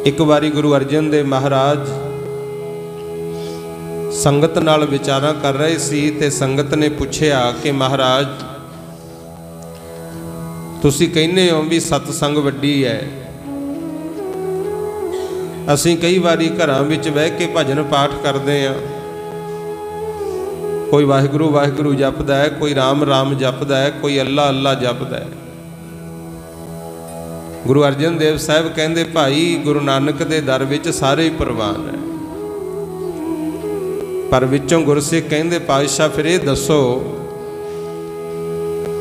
एक बारी गुरु अर्जन देव महाराज संगत नाल विचारा कर रहे सी ते संगत ने पूछया कि महाराज तुसी कहने हो भी सतसंग वड्डी है, असीं कई बारी घरां विच बह के भजन पाठ करते हैं, कोई वाहिगुरू वाहिगुरू जपदा है, कोई राम राम जपदा है, कोई अल्लाह अल्लाह जपदा है। गुरु अर्जन देव साहब कहते भाई गुरु नानक दे दर विच सारे ही प्रवान है, पर विचों गुरसिख कहते पातशाह फिर ये दसो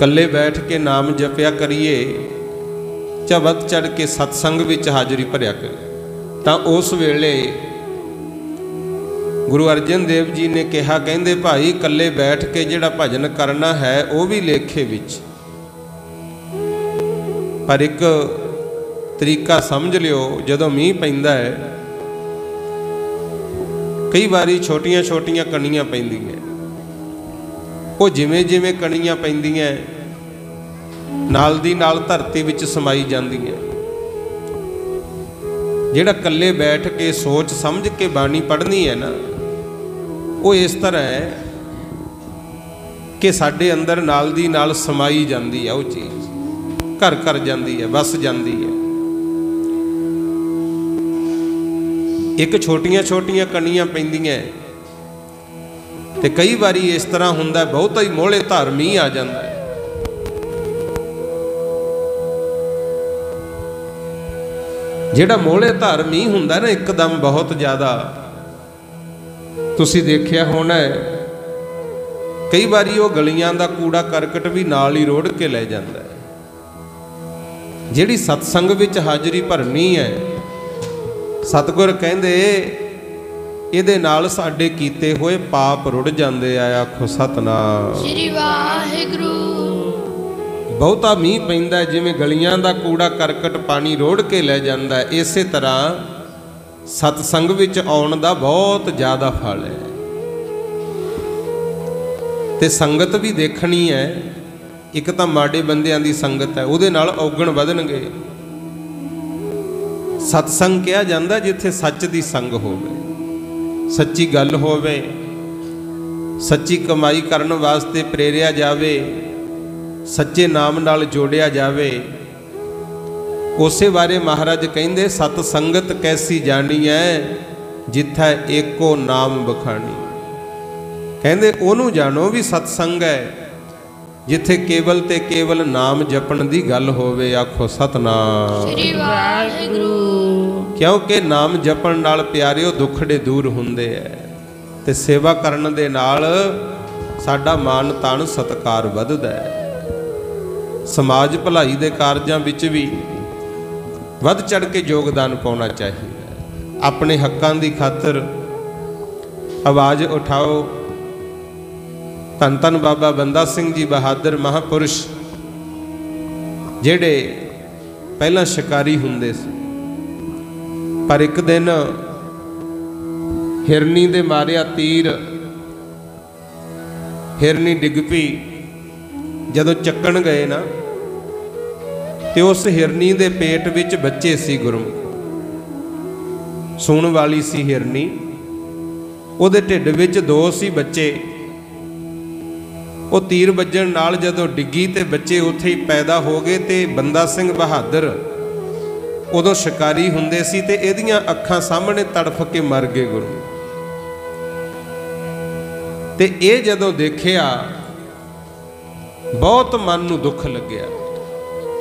कल्ले बैठ के नाम जपया करिए चा वध चढ़ के सत्संग विच हाजरी भरिया करिए। तां उस वेले गुरु अर्जन देव जी ने कहा कहते भाई कल्ले बैठ के जिहड़ा भजन करना है वह भी लेखे विच, पर एक तरीका समझ लियो, जदों मीह पैंदा है कई बारी छोटियां छोटियां कणियां पैंदियां, वो जिवें जिवें कणियां पैंदियां नाल दी नाल धरती विच समाई जांदियां। जिहड़ा कल्ले बैठ के सोच समझ के बाणी पढ़नी है ना, वो इस तरह है कि साडे अंदर नाल दी नाल समाई जांदी है, वो चीज़ घर कर जांदी है, बस जांदी है। एक छोटियां छोटियां कणियां पैंदियां ते कई बारी इस तरह हुंदा बहुत ही मोहले धार मीह आ जाता है। जिहड़ा मोहले धार मीह हुंदा ना एकदम बहुत ज़्यादा, तुसीं देखिया होना है कई बारी वो गलियां दा कूड़ा करकट भी नाल ही रोड़ के ले जाता है। जिहड़ी सत्संग विच हाजरी भरनी है, सतगुर कहंदे इहदे नाल साडे कीते होए पाप रुड़ जांदे आ। आखो सतनाम श्री वाहिगुरू। बहुता मीह पैंदा जिवें गलियां दा कूड़ा करकट पानी रोड़ के ले जांदा है, इसे तरह सतसंग विच आउण दा बहुत ज़्यादा फल है। ते संगत भी देखनी है, एक तां माड़े बंदियां दी संगत है, उहदे नाल औगण वधणगे। सतसंग कहा जाता जिथे सच दी संग होवे, सच्ची गल होवे, सच्ची कमाई करन वास्ते प्रेरिया जावे, सच्चे नाम नाल जोड़िया जावे। उसे बारे महाराज कहंदे सतसंगत कैसी जानी है जिथे एको नाम बखानी। कहंदे ओनू जानो भी सतसंग है जिथे केवल ते केवल नाम जपण दी गल होवे। आखो सतनाम श्री वाहिगुरू। क्योंकि नाम जपण नाल प्यारिओ दुखड़े दूर हुंदे है ते सेवा करन दे नाल साडा मान तान सत्कार वधदा है। समाज भलाई दे कारजां विच भी वध चढ़ के योगदान पाउणा चाहिए। अपने हक्कां दी खातर आवाज़ उठाओ। धन धन बाबा बंदा सिंह जी बहादुर महापुरुष जेड़े पहला शिकारी हुंदे सी, पर एक दिन हिरनी दे मारिया तीर हिरनी डिग पई। जदों चक्कण गए ना ते उस हिरनी दे पेट विच बच्चे सी, गुरमुख सूण वाली सी हिरनी, उहदे ढिड विच दो सी बच्चे। वो तीर वजन नाल जदों डिग्गी ते बच्चे उत्थे ही पैदा हो गए ते बंदा सिंह बहादुर उदों शिकारी हुंदे सी ते इहदियां अखां सामने तड़फ के मर गए गुरु। ते ये जदों देखिया बहुत मन नूं दुख लग्या,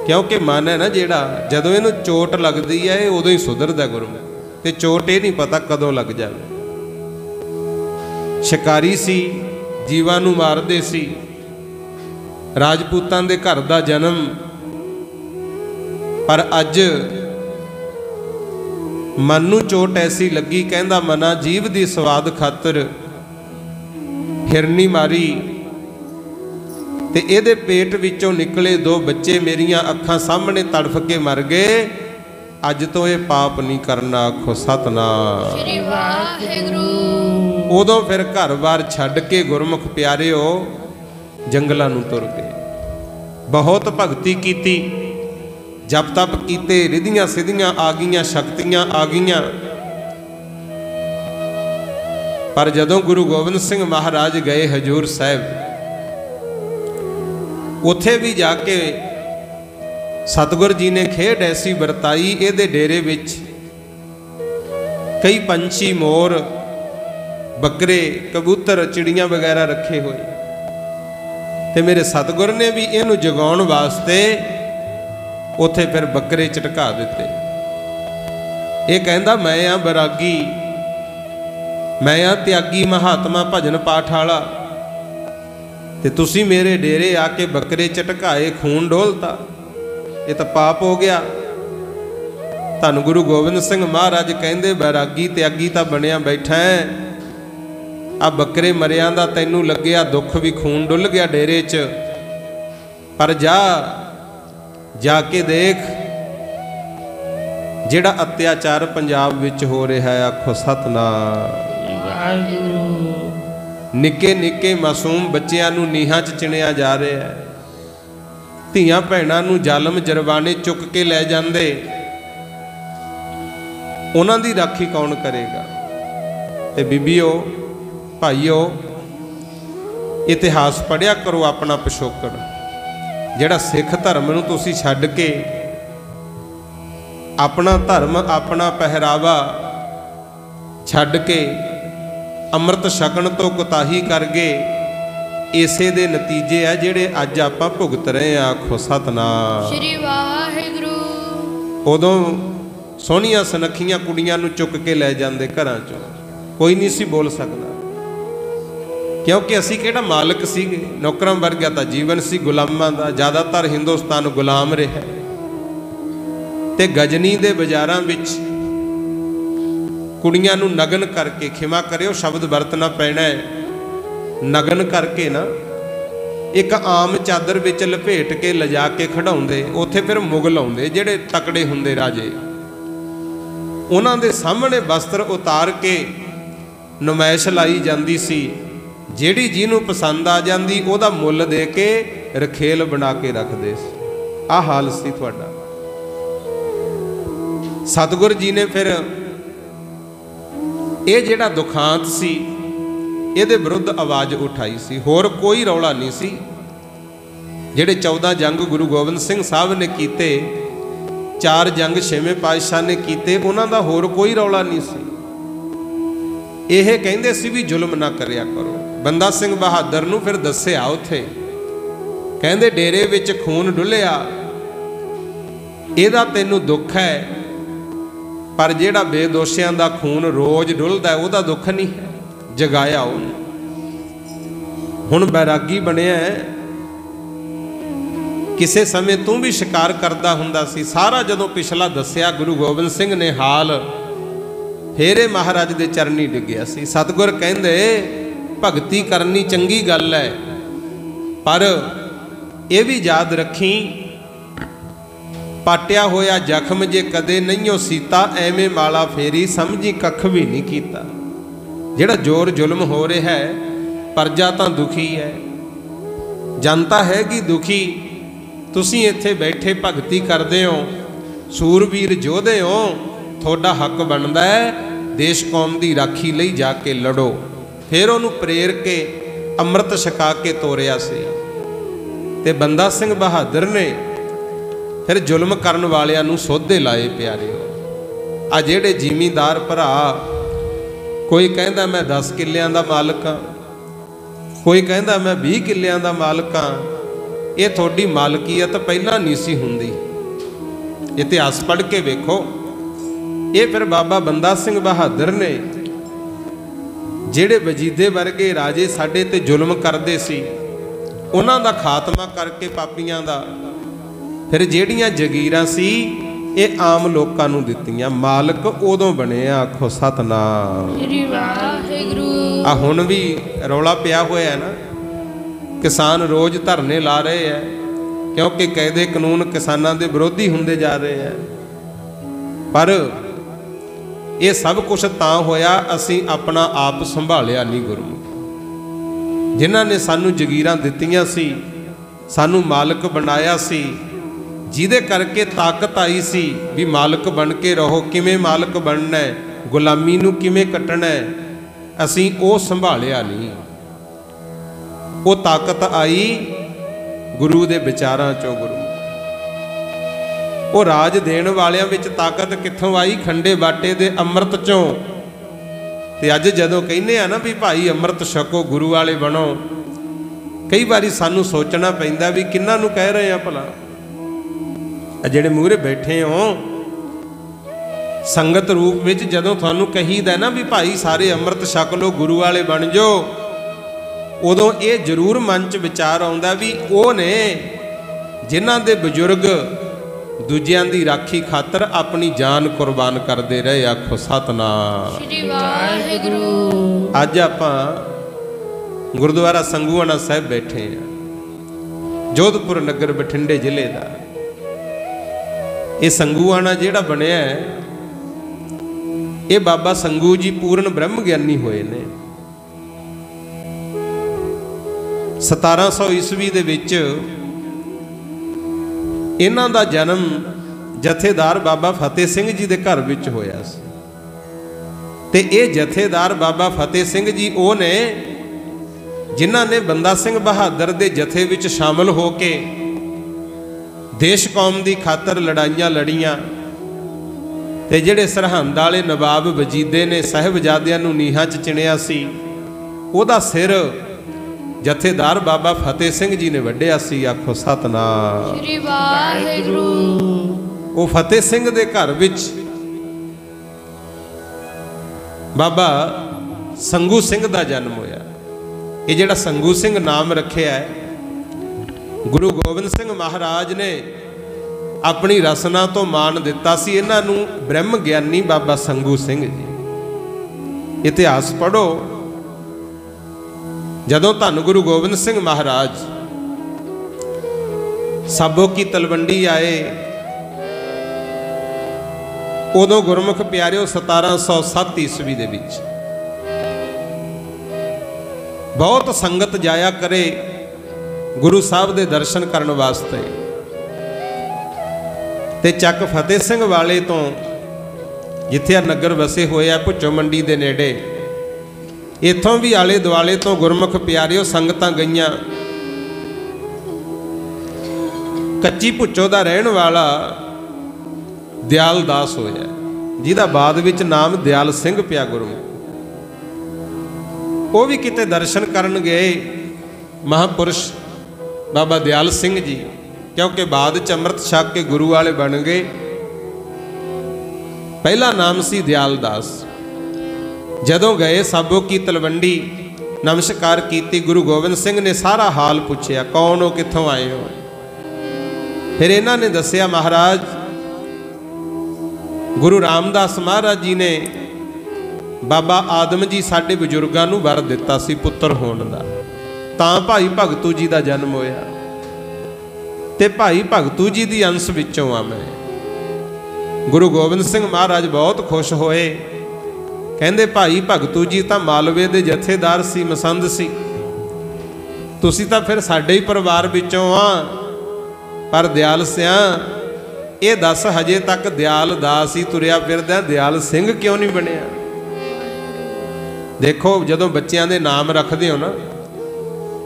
क्योंकि मन है ना जिहड़ा जदों इहनूं चोट लगदी है उदों ही सुधरदा गुरु, ते चोट ये नहीं पता कदों लग जाए। शिकारी सी, जीवां नूं मारदे सी, राजपूतां दे घर दा जन्म, पर अज मन नूं चोट ऐसी लगी, कहंदा मना जीव दी स्वाद खातर हिरनी मारी ते इहदे पेट विचों निकले दो बच्चे मेरियां अखां सामने तड़फ के मर गए। अज तो ये पाप नहीं करना। आखो सतनाम श्री वाहिगुरू। उदों फिर घर बार छड्ड के गुरमुख प्यारिओ जंगलां नूं तुर गए। बहुत भगती कीती, जप तप कीते, रिधियां सिधियां आ गईयां, शक्तियां आ गईयां। पर जदों गुरु गोबिंद सिंह महाराज गए हजूर साहब, उत्थे भी जाके सतगुर जी ने खेड ऐसी वरताई, इहदे डेरे विच कई पंछी, मोर, बकरे, कबूतर, चिड़ियां वगैरह रखे हुए। ते मेरे सतगुर ने भी इहनूं जगाउण वास्ते उत्थे फिर बकरे झटका दिते। ये कहंदा मैं आ बैरागी, मैं आ त्यागी महात्मा भजन पाठ वाला, ते तुसी मेरे डेरे आके बकरे झटकाए, खून डोलता, ये तो पाप हो गया। धन गुरु गोबिंद सिंह महाराज कहंदे बैरागी त्यागी तां बनिया बैठा है, आ बकरे मरियां दा तैनूं लग्गिया दुख, भी खून डुल गया डेरे च, पर जाके देख जिहड़ा अत्याचार पंजाब विच हो रहा है। आखो सतनाम। निक्के निक्के मासूम बच्चियां नूं नीहां च चिणिया जा रहा है, धीआं भैणां नूं जालम जरवाने चुक के लै जांदे, उन्हां दी राखी कौन करेगा? ते बीबीओ भाईओ, इतिहास पढ़िया करो अपना पिछोकड़। जिहड़ा सिख धर्म नूं तुसीं छड्ड के अपना धर्म, अपना पहरावा छड्ड के अमृत छकण तो कोताही कर गए, इसे दे नतीजे आ जिहड़े अज आपां भुगत रहे आ। आखो सतनाम श्री वाहिगुरू। उदों सोहणियां सनखियां कुड़ियां नूं चुक के लै जांदे घरां चों, कोई नहीं सी बोल सकदा, क्योंकि असी किहड़ा मालिक सीगे, नौकरां वर्गा तां जीवन सी गुलामां दा। ज़्यादातर हिंदुस्तान गुलाम रहा, ते गजनी दे बाजारां विच कुड़ियां नूं नगन करके, खिमा करियो शब्द वरतना पैना है, नगन करके ना एक आम चादर विच लपेट के लिजा के खड़ाउंदे। उत्थे फिर मुगल आउंदे जिहड़े तकड़े हुंदे राजे, उन्हां दे सामने वस्त्र उतार के नुमाइश लाई जांदी सी। जिहड़ी जिहनूं पसंद आ जांदी उहदा मुੱਲ दे के रखेल बना के रखदे सी। आ हाल सी तुहाडा। सतगुर जी ने फिर ये जिहड़ा दुखांत सी, इहदे विरुद्ध आवाज़ उठाई सी। होर कोई रौला नहीं सी। जिहड़े 14 जंग गुरु गोबिंद सिंह साहब ने कीते, 4 जंग छेवें पातशाह ने कीते, उन्हां दा होर कोई रौला नहीं सी। यह कहंदे सी भी जुल्म ना करिया करो। बंदा सिंह बहादुर नूं फिर दस्सिया उत्थे, कहंदे डेरे विच खून डुलिया, इहदा तैनूं दुख है, पर जिहड़ा बेदोशियां दा खून रोज़ डुलदा उहदा दुख नहीं है। जगाया उहनूं। हुण बैरागी बनिया है। किसे समय तू भी शिकार करदा हुंदा सी। सारा जदों पिछला दस्सिया गुरु गोबिंद सिंह ने हाल, फेरे महाराज दे चरनी डिग्या सी। सतगुर कहंदे भगती करनी चंगी गल है, पर यह भी याद रखी, पाटिया होया जख्म जे कदे नहीं सीता, एवें माला फेरी समझी कख भी नहीं कीता। जिहड़ा जोर जुल्म हो रहा है, प्रजा तां दुखी है, जनता है कि दुखी। तुसीं इत्थे बैठे भगती करदे हो, सूरवीर जोधे हो, थोड़ा हक बनता है देश कौम की राखी लई जाके लड़ो। फिर उन्होंने प्रेर के अमृत छका के तोरिया सी। ते बंदा सिंह बहादुर ने फिर जुल्म करन वालियां नूं सोधे लाए। प्यारे आ जिहड़े जिमीदार भरा, कोई कहंदा मैं 10 किल्लियां दा मालक हाँ, कोई कहंदा मैं 20 किल्लियां दा मालक हाँ। ये थोड़ी मालकीयत पहला नहीं सी हुंदी। इतिहास पढ़ के वेखो। ये फिर बाबा बंदा सिंह बहादुर ने जिहड़े वजीदे वर्गे राजे साडे ते जुल्म करदे सी, उन्हां दा खात्मा करके पापियां दा, फिर जिहड़ियां जगीरां सी ये आम लोकां नूं दित्तियां। मालक उदों बने। आखो सतनाम श्री वाहिगुरू। आ हुण भी रौला पिया होया है ना, किसान रोज़ धरने ला रहे हैं, क्योंकि कायदे कानून किसानां दे विरोधी हुंदे जा रहे हैं। पर ये सब कुछ तां होया असीं अपना आप संभालिया नहीं। गुरमुख जिन्हां ने सानू जगीरां दित्तियां सी, सानू मालक बनाया सी, ਜਿਹਦੇ ਕਰਕੇ ਤਾਕਤ ਆਈ ਸੀ ਵੀ ਮਾਲਕ ਬਣ ਕੇ ਰਹੋ। ਕਿਵੇਂ ਮਾਲਕ ਬਣਨਾ ਹੈ, ਗੁਲਾਮੀ ਨੂੰ ਕਿਵੇਂ ਕੱਟਣਾ ਹੈ, ਅਸੀਂ ਉਹ ਸੰਭਾਲਿਆ ਨਹੀਂ। ਉਹ ਤਾਕਤ ਆਈ ਗੁਰੂ ਦੇ ਵਿਚਾਰਾਂ ਚੋਂ। ਗੁਰੂ ਉਹ ਰਾਜ ਦੇਣ ਵਾਲਿਆਂ ਵਿੱਚ ਤਾਕਤ ਕਿੱਥੋਂ ਆਈ? ਖੰਡੇ ਬਾਟੇ ਦੇ ਅੰਮ੍ਰਿਤ ਚੋਂ। ਤੇ ਅੱਜ ਜਦੋਂ ਕਹਿੰਦੇ ਆ ਨਾ ਵੀ ਭਾਈ ਅੰਮ੍ਰਿਤ ਛਕੋ, ਗੁਰੂ ਵਾਲੇ ਬਣੋ, ਕਈ ਵਾਰੀ ਸਾਨੂੰ ਸੋਚਣਾ ਪੈਂਦਾ ਵੀ ਕਿਹਨਾਂ ਨੂੰ ਕਹਿ ਰਹੇ ਆ ਭਲਾ। ਜਿਹੜੇ ਮੂਹਰੇ ਬੈਠੇ ਹੋ ਸੰਗਤ ਰੂਪ ਵਿੱਚ, ਜਦੋਂ ਤੁਹਾਨੂੰ ਕਹੀਦਾ ਨਾ ਵੀ ਭਾਈ ਸਾਰੇ ਅੰਮ੍ਰਿਤ ਛਕ ਲਓ, ਗੁਰੂ ਵਾਲੇ ਬਣ ਜਾਓ, ਉਦੋਂ ਇਹ ਜ਼ਰੂਰ ਮਨ 'ਚ ਵਿਚਾਰ ਆਉਂਦਾ ਵੀ ਉਹ ਨੇ ਜਿਨ੍ਹਾਂ ਦੇ ਬਜ਼ੁਰਗ ਦੂਜਿਆਂ ਦੀ ਰਾਖੀ ਖਾਤਰ ਆਪਣੀ ਜਾਨ ਕੁਰਬਾਨ ਕਰਦੇ ਰਹੇ। ਆਖੋ ਸਤਨਾਮ ਸ੍ਰੀ ਵਾਹਿਗੁਰੂ। ਅੱਜ ਆਪਾਂ ਗੁਰਦੁਆਰਾ ਸੰਗੂਆਣਾ ਸਾਹਿਬ ਬੈਠੇ ਹਾਂ, ਜੋਧਪੁਰ ਨਗਰ ਬਠਿੰਡੇ ਜ਼ਿਲ੍ਹੇ ਦਾ। ਇਹ ਸੰਗੂਆਣਾ ਜਿਹੜਾ ਬਣਿਆ ਹੈ, ਇਹ ਬਾਬਾ ਸੰਗੂ ਜੀ ਪੂਰਨ ਬ੍ਰਹਮ ਗਿਆਨੀ ਹੋਏ ਨੇ। 1700 ਈਸਵੀ ਦੇ ਵਿੱਚ ਇਹਨਾਂ ਦਾ ਜਨਮ ਜਥੇਦਾਰ ਬਾਬਾ ਫਤਿਹ ਸਿੰਘ ਜੀ ਦੇ ਘਰ ਵਿੱਚ ਹੋਇਆ ਸੀ। ਤੇ ਇਹ ਜਥੇਦਾਰ ਬਾਬਾ ਫਤਿਹ ਸਿੰਘ ਜੀ ਉਹ ਨੇ ਜਿਨ੍ਹਾਂ ਨੇ ਬੰਦਾ ਸਿੰਘ ਬਹਾਦਰ ਦੇ ਜਥੇ ਵਿੱਚ ਸ਼ਾਮਲ ਹੋ ਕੇ ਦੇਸ਼ ਕੌਮ ਦੀ ਖਾਤਰ ਲੜਾਈਆਂ ਲੜੀਆਂ। ਤੇ ਜਿਹੜੇ ਸਰਹੰਦ ਵਾਲੇ ਨਵਾਬ ਵਜੀਦੇ ਨੇ ਸਾਹਿਬਜ਼ਾਦਿਆਂ ਨੂੰ ਨੀਹਾਂ 'ਚ ਚਿਣਿਆ ਸੀ, ਉਹਦਾ ਸਿਰ ਜਥੇਦਾਰ ਬਾਬਾ ਫਤਿਹ ਸਿੰਘ ਜੀ ਨੇ ਵੱਢਿਆ ਸੀ। ਆਖੋ ਸਤਨਾਮ ਸ੍ਰੀ ਵਾਹਿਗੁਰੂ। ਉਹ ਫਤਿਹ ਸਿੰਘ ਦੇ ਘਰ ਵਿੱਚ ਬਾਬਾ ਸੰਗੂ ਸਿੰਘ ਦਾ ਜਨਮ ਹੋਇਆ। ਇਹ ਜਿਹੜਾ ਸੰਗੂ ਸਿੰਘ ਨਾਮ ਰੱਖਿਆ ਹੈ, ਗੁਰੂ ਗੋਬਿੰਦ ਸਿੰਘ ਮਹਾਰਾਜ ਨੇ ਆਪਣੀ ਰਸਨਾ ਤੋਂ ਮਾਣ ਦਿੱਤਾ ਸੀ ਇਹਨਾਂ ਨੂੰ ਬ੍ਰਹਮ ਗਿਆਨੀ ਬਾਬਾ ਸੰਗੂ ਸਿੰਘ ਜੀ। ਇਤਿਹਾਸ ਪੜ੍ਹੋ, ਜਦੋਂ ਧੰਨ ਗੁਰੂ ਗੋਬਿੰਦ ਸਿੰਘ ਮਹਾਰਾਜ ਸਾਬੋ ਕੀ ਤਲਵੰਡੀ ਆਏ, ਉਦੋਂ ਗੁਰਮੁਖ ਪਿਆਰਿਓ 1707 ਈਸਵੀ ਦੇ ਵਿੱਚ ਬਹੁਤ ਸੰਗਤ ਜਾਇਆ ਕਰੇ ਗੁਰੂ ਸਾਹਿਬ ਦੇ ਦਰਸ਼ਨ ਕਰਨ ਵਾਸਤੇ। ਤੇ ਚੱਕ ਫਤਿਹ ਸਿੰਘ ਵਾਲੇ ਤੋਂ, ਜਿੱਥੇ ਆ ਨਗਰ ਵਸੇ ਹੋਏ ਆ ਭੁੱਚੋ ਮੰਡੀ ਦੇ ਨੇੜੇ, ਇੱਥੋਂ ਵੀ ਆਲੇ ਦੁਆਲੇ ਤੋਂ ਗੁਰਮੁਖ ਪਿਆਰਿਓ ਸੰਗਤਾਂ ਗਈਆਂ। ਕੱਚੀ ਭੁੱਚੋ ਦਾ ਰਹਿਣ ਵਾਲਾ ਦਿਆਲ ਦਾਸ ਹੋਇਆ, ਜਿਹਦਾ ਬਾਅਦ ਵਿੱਚ ਨਾਮ ਦਿਆਲ ਸਿੰਘ ਪਿਆ ਗੁਰਮੁਖ। ਉਹ ਵੀ ਕਿਤੇ ਦਰਸ਼ਨ ਕਰਨ ਗਏ ਮਹਾਂਪੁਰਸ਼ ਬਾਬਾ ਦਿਆਲ ਸਿੰਘ ਜੀ, ਕਿਉਂਕਿ ਬਾਅਦ ਚ ਅੰਮ੍ਰਿਤ ਛਕ ਕੇ ਗੁਰੂ ਵਾਲੇ ਬਣ ਗਏ। ਪਹਿਲਾ ਨਾਮ ਸੀ ਦਿਆਲ ਦਾਸ। ਜਦੋਂ ਗਏ ਸਾਬੋ ਕੀ ਤਲਵੰਡੀ, ਨਮਸਕਾਰ ਕੀਤੀ, ਗੁਰੂ ਗੋਬਿੰਦ ਸਿੰਘ ਨੇ ਸਾਰਾ ਹਾਲ ਪੁੱਛਿਆ, ਕੌਣ ਹੋ, ਕਿੱਥੋਂ ਆਏ ਹੋ। ਫਿਰ ਇਹਨਾਂ ਨੇ ਦੱਸਿਆ, ਮਹਾਰਾਜ ਗੁਰੂ ਰਾਮਦਾਸ ਮਹਾਰਾਜ ਜੀ ਨੇ ਬਾਬਾ ਆਦਮ ਜੀ ਸਾਡੇ ਬਜ਼ੁਰਗਾਂ ਨੂੰ ਵਰ ਦਿੱਤਾ ਸੀ ਪੁੱਤਰ ਹੋਣ ਦਾ, ਤਾਂ ਭਾਈ ਭਗਤੂ ਜੀ ਦਾ ਜਨਮ ਹੋਇਆ। ਤੇ ਭਾਈ ਭਗਤੂ ਜੀ ਦੀ ਅੰਸ਼ ਵਿੱਚੋਂ ਆ ਮੈਂ। ਗੁਰੂ ਗੋਬਿੰਦ ਸਿੰਘ ਮਹਾਰਾਜ ਬਹੁਤ ਖੁਸ਼ ਹੋਏ, ਕਹਿੰਦੇ ਭਾਈ ਭਗਤੂ ਜੀ ਤਾਂ ਮਾਲਵੇ ਦੇ ਜਥੇਦਾਰ ਸੀ, ਮਸੰਦ ਸੀ, ਤੁਸੀਂ ਤਾਂ ਫਿਰ ਸਾਡੇ ਹੀ ਪਰਿਵਾਰ ਵਿੱਚੋਂ ਆ। ਪਰ ਦਿਆਲ ਸਿਆਂ ਇਹ ਦੱਸ, ਹਜੇ ਤੱਕ ਦਿਆਲ ਦਾਸ ਹੀ ਤੁਰਿਆ ਫਿਰਦਾ, ਦਿਆਲ ਸਿੰਘ ਕਿਉਂ ਨਹੀਂ ਬਣਿਆ? ਦੇਖੋ, ਜਦੋਂ ਬੱਚਿਆਂ ਦੇ ਨਾਮ ਰੱਖਦੇ ਹੋ ਨਾ,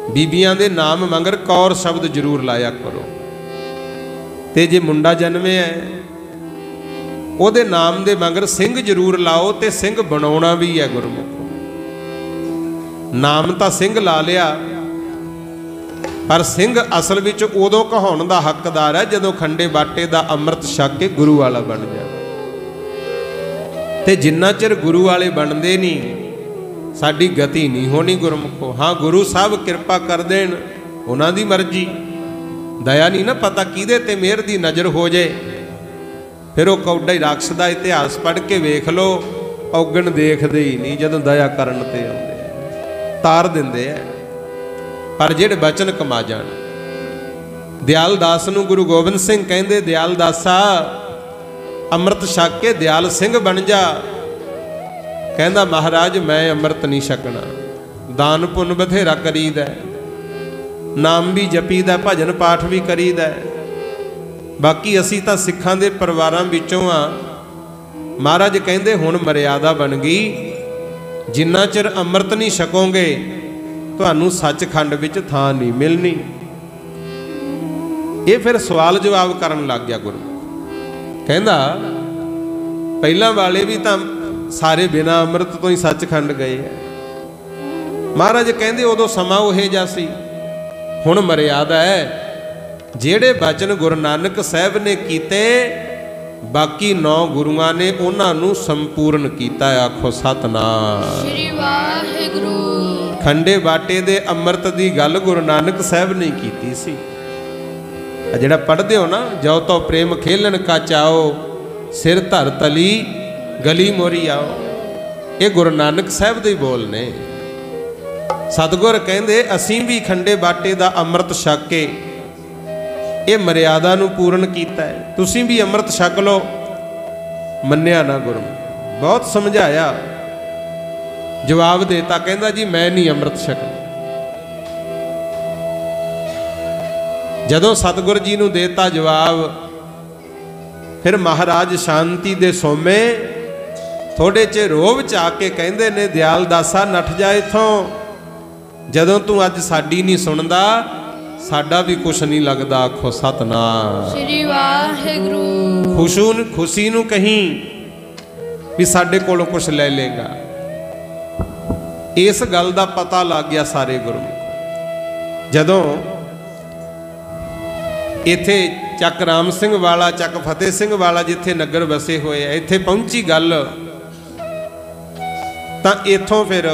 ਬੀਬੀਆਂ ਦੇ ਨਾਮ ਮਗਰ ਕੌਰ ਸ਼ਬਦ ਜ਼ਰੂਰ ਲਾਇਆ ਕਰੋ। ਤੇ ਜੇ ਮੁੰਡਾ ਜਨਮਿਆ ਉਹਦੇ ਨਾਮ ਦੇ ਮਗਰ ਸਿੰਘ ਜ਼ਰੂਰ ਲਾਓ, ਤੇ ਸਿੰਘ ਬਣਾਉਣਾ ਵੀ ਹੈ ਗੁਰਮੁਖ। ਨਾਮ ਤਾਂ ਸਿੰਘ ਲਾ ਲਿਆ, ਪਰ ਸਿੰਘ ਅਸਲ ਵਿੱਚ ਉਦੋਂ ਕਹਾਉਣ ਦਾ ਹੱਕਦਾਰ ਹੈ ਜਦੋਂ ਖੰਡੇ ਬਾਟੇ ਦਾ ਅੰਮ੍ਰਿਤ ਛਕ ਕੇ ਗੁਰੂ ਵਾਲਾ ਬਣ ਜਾਵੇ। ਤੇ ਜਿੰਨਾ ਚਿਰ ਗੁਰੂ ਵਾਲੇ ਬਣਦੇ ਨਹੀਂ, ਸਾਡੀ ਗਤੀ ਨਹੀਂ ਹੋਣੀ ਗੁਰਮੁਖੋ। ਹਾਂ, ਗੁਰੂ ਸਾਹਿਬ ਕਿਰਪਾ ਕਰ ਦੇਣ, ਉਹਨਾਂ ਦੀ ਮਰਜ਼ੀ, ਦਇਆ ਨਹੀਂ ਨਾ ਪਤਾ ਕਿਹਦੇ ਤੇ ਮਿਹਰ ਦੀ ਨਜ਼ਰ ਹੋ ਜੇ। ਫਿਰ ਉਹ ਕੌਡਾ ਹੀ ਰਾਖਸ਼ ਦਾ ਇਤਿਹਾਸ ਪੜ੍ਹ ਕੇ ਵੇਖ ਲਓ, ਔਗਣ ਦੇਖਦੇ ਹੀ ਨਹੀਂ, ਜਦੋਂ ਦਇਆ ਕਰਨ ਤੇ ਆਉਂਦੇ ਤਾਰ ਦਿੰਦੇ ਆ। ਪਰ ਜਿਹੜੇ ਬਚਨ ਕਮਾ ਜਾਣ। ਦਿਆਲ ਦਾਸ ਨੂੰ ਗੁਰੂ ਗੋਬਿੰਦ ਸਿੰਘ ਕਹਿੰਦੇ, ਦਿਆਲ ਦਾਸਾ ਅੰਮ੍ਰਿਤ ਛਕ ਕੇ ਦਿਆਲ ਸਿੰਘ ਬਣ ਜਾ। ਕਹਿੰਦਾ, ਮਹਾਰਾਜ ਮੈਂ ਅੰਮ੍ਰਿਤ ਨਹੀਂ ਛਕਣਾ, ਦਾਨ ਪੁੰਨ ਬਥੇਰਾ ਕਰੀਦਾ, ਨਾਮ ਵੀ ਜਪੀਦਾ, ਭਜਨ ਪਾਠ ਵੀ ਕਰੀਦਾ, बाकी असी तां सिखां दे परिवारां विचों आ। महाराज कहंदे हुण मर्यादा बन गई, जिन्ना चिर अमृत नहीं छकोगे तुहानूं सचखंड विच थां नहीं मिलनी। ये फिर सवाल जवाब करन लग गया गुरु। कहंदा पहलां वाले भी तां सारे बिना अमृत तो ही सचखंड गए है। महाराज कहंदे उदों समा उहे जिहा सी, हुण मर्यादा है। ਜਿਹੜੇ बचन गुरु नानक साहब ने कीते बाकी 9 गुरुआं ने उन्हां नूं संपूर्ण कीता। आखो सतनाम श्री वाहिगुरू। खंडे बाटे दे अमृत दी गल गुरु नानक साहब ने कीती सी। ਜਿਹੜਾ पढ़दे हो ना, जो तो प्रेम खेलन का चाओ सिर धर तली गली मोरी आओ, ये गुरु नानक साहब दे बोल ने। सतगुर कहंदे असीं भी खंडे बाटे दा अमृत छक के ये मर्यादा नूं पूर्ण कीता है, तुसीं भी अमृत छक लो। मन्निया ना गुरु, बहुत समझाया, जवाब देता, कहंदा जी मैं नहीं अमृत छकना। जदों सतगुर जी नूं देता जवाब, फिर महाराज शांति दे सोमे थोड़े चे रोब च आके कहंदे ने, दयाल दासा नठ जा इथों, जदों तू अज साडी नहीं सुनदा साडा भी कुछ नहीं लगता। आखो सतनाम श्री वाहिगुरू। खुशी नूं कहीं भी साडे कोलों कुछ ले लेगा। इस गल दा पता लग गया सारे गुरु। जदों इत्थे चक राम सिंह वाला, चक फतेह सिंह वाला जिथे नगर बसे हुए है, इत्थे पहुंची गल तां इथों फिर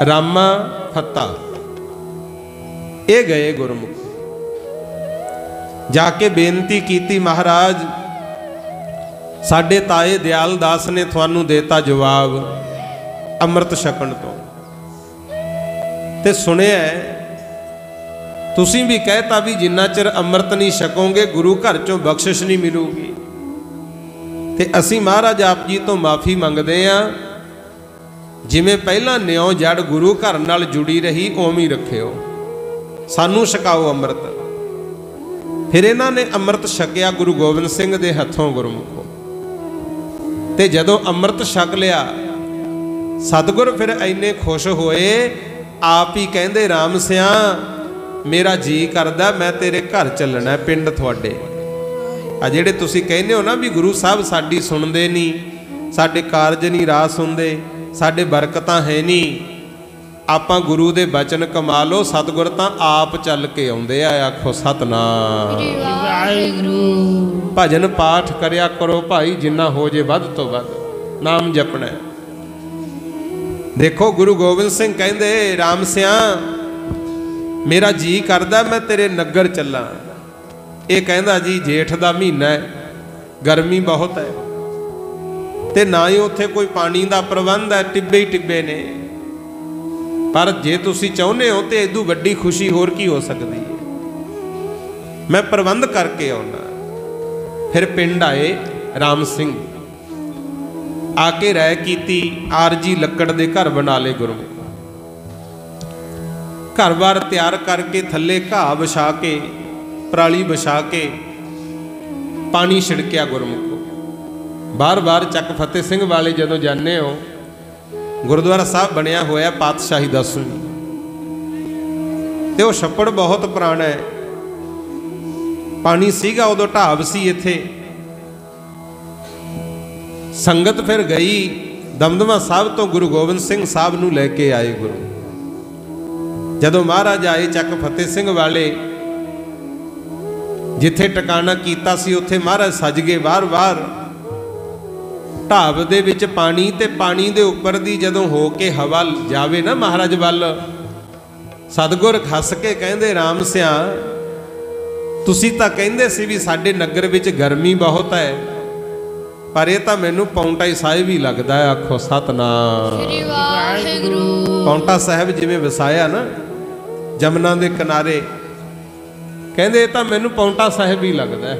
रामा फत्ता ये गए गुरमुख, जाके बेनती की, महाराज साडे ताए दयाल दास ने थानू देता जवाब अमृत छकण तो, ते सुनिया तुसीं भी कहता भी जिन्ना चिर अमृत नहीं छकोगे गुरु घर चों बख्शिश नहीं मिलूगी। ते असीं महाराज आप जी तो माफ़ी मंगदे आ, जिवें पहला न्यों जड़ गुरु घर नाल जुड़ी रही उवें रखिओ, सानू छकाओ अमृत। फिर इन्हां ने अमृत छकिया गुरु गोबिंद सिंह दे हथों गुरमुखो। ते जदों अमृत छक लिया सतगुर फिर इन्ने खुश होए, आप ही कहंदे राम सिया मेरा जी करदा मैं तेरे घर चलना, पिंड तुहाडे आ जिहड़े तुसीं कहंदे हो ना भी गुरु साहब साडी सुणदे नहीं, साडे कारज नहीं राह सुणदे, साडे बरकतां है नहीं, आपां गुरु दे बचन कमा लो, सतगुर तां आप चल के आउंदे आ। आखो सतनाम भजन पाठ करया करो भाई, जिन्ना हो जे वध तो वध नाम जपना। देखो गुरु गोबिंद सिंह कहंदे राम सिया मेरा जी करदा मैं तेरे नगर चला। ये कहंदा जी जेठ दा महीना है, गर्मी बहुत है, ते ना ही उत्थे कोई पानी दा प्रबंध है, टिब्बे ही टिब्बे ने। पर जे तुसी चाहुंदे हो तो इदू वड्डी खुशी होर की हो सकती है, मैं प्रबंध करके आउणा। फिर पिंड आए राम सिंह, आके रह कीती, आरजी लक्कड़ दे घर बना ले गुरु। घर बार तैयार करके थल्ले घाह विछा के, पराली विछा के पानी छिड़किया गुरमुखो। बार बार चक फतेह सिंह वाले जदों जाने हो, गुरुद्वारा साहब बनया होया पातशाही 10वीं, ते वो छप्पड़ बहुत पुराना है, पानी सीगा उदों ढाब सी इत्थे। संगत फिर गई दमदमा साहब तो गुरु गोबिंद सिंह साहब नूं लैके आए गुरु। जदों महाराज आए चक फतेह सिंह वाले, जिथे टकाना कीता सी उत्थे महाराज सज गए। बार बार ढाब दे विच पानी, ते पानी दे उपर दी जदों हो के हवा जावे ना महाराज वल, सतगुर हस के कहंदे राम सिया तुसी तां कहंदे सी भी साडे नगर विच गर्मी बहुत है, पर यह तां मैनूं पौंटा साहिब ही लगदा है। आखो सतनाम पौंटा साहिब जिवें वसाया ना जमुना दे किनारे, कहंदे यह तां मैनूं पौंटा साहिब ही लगदा है।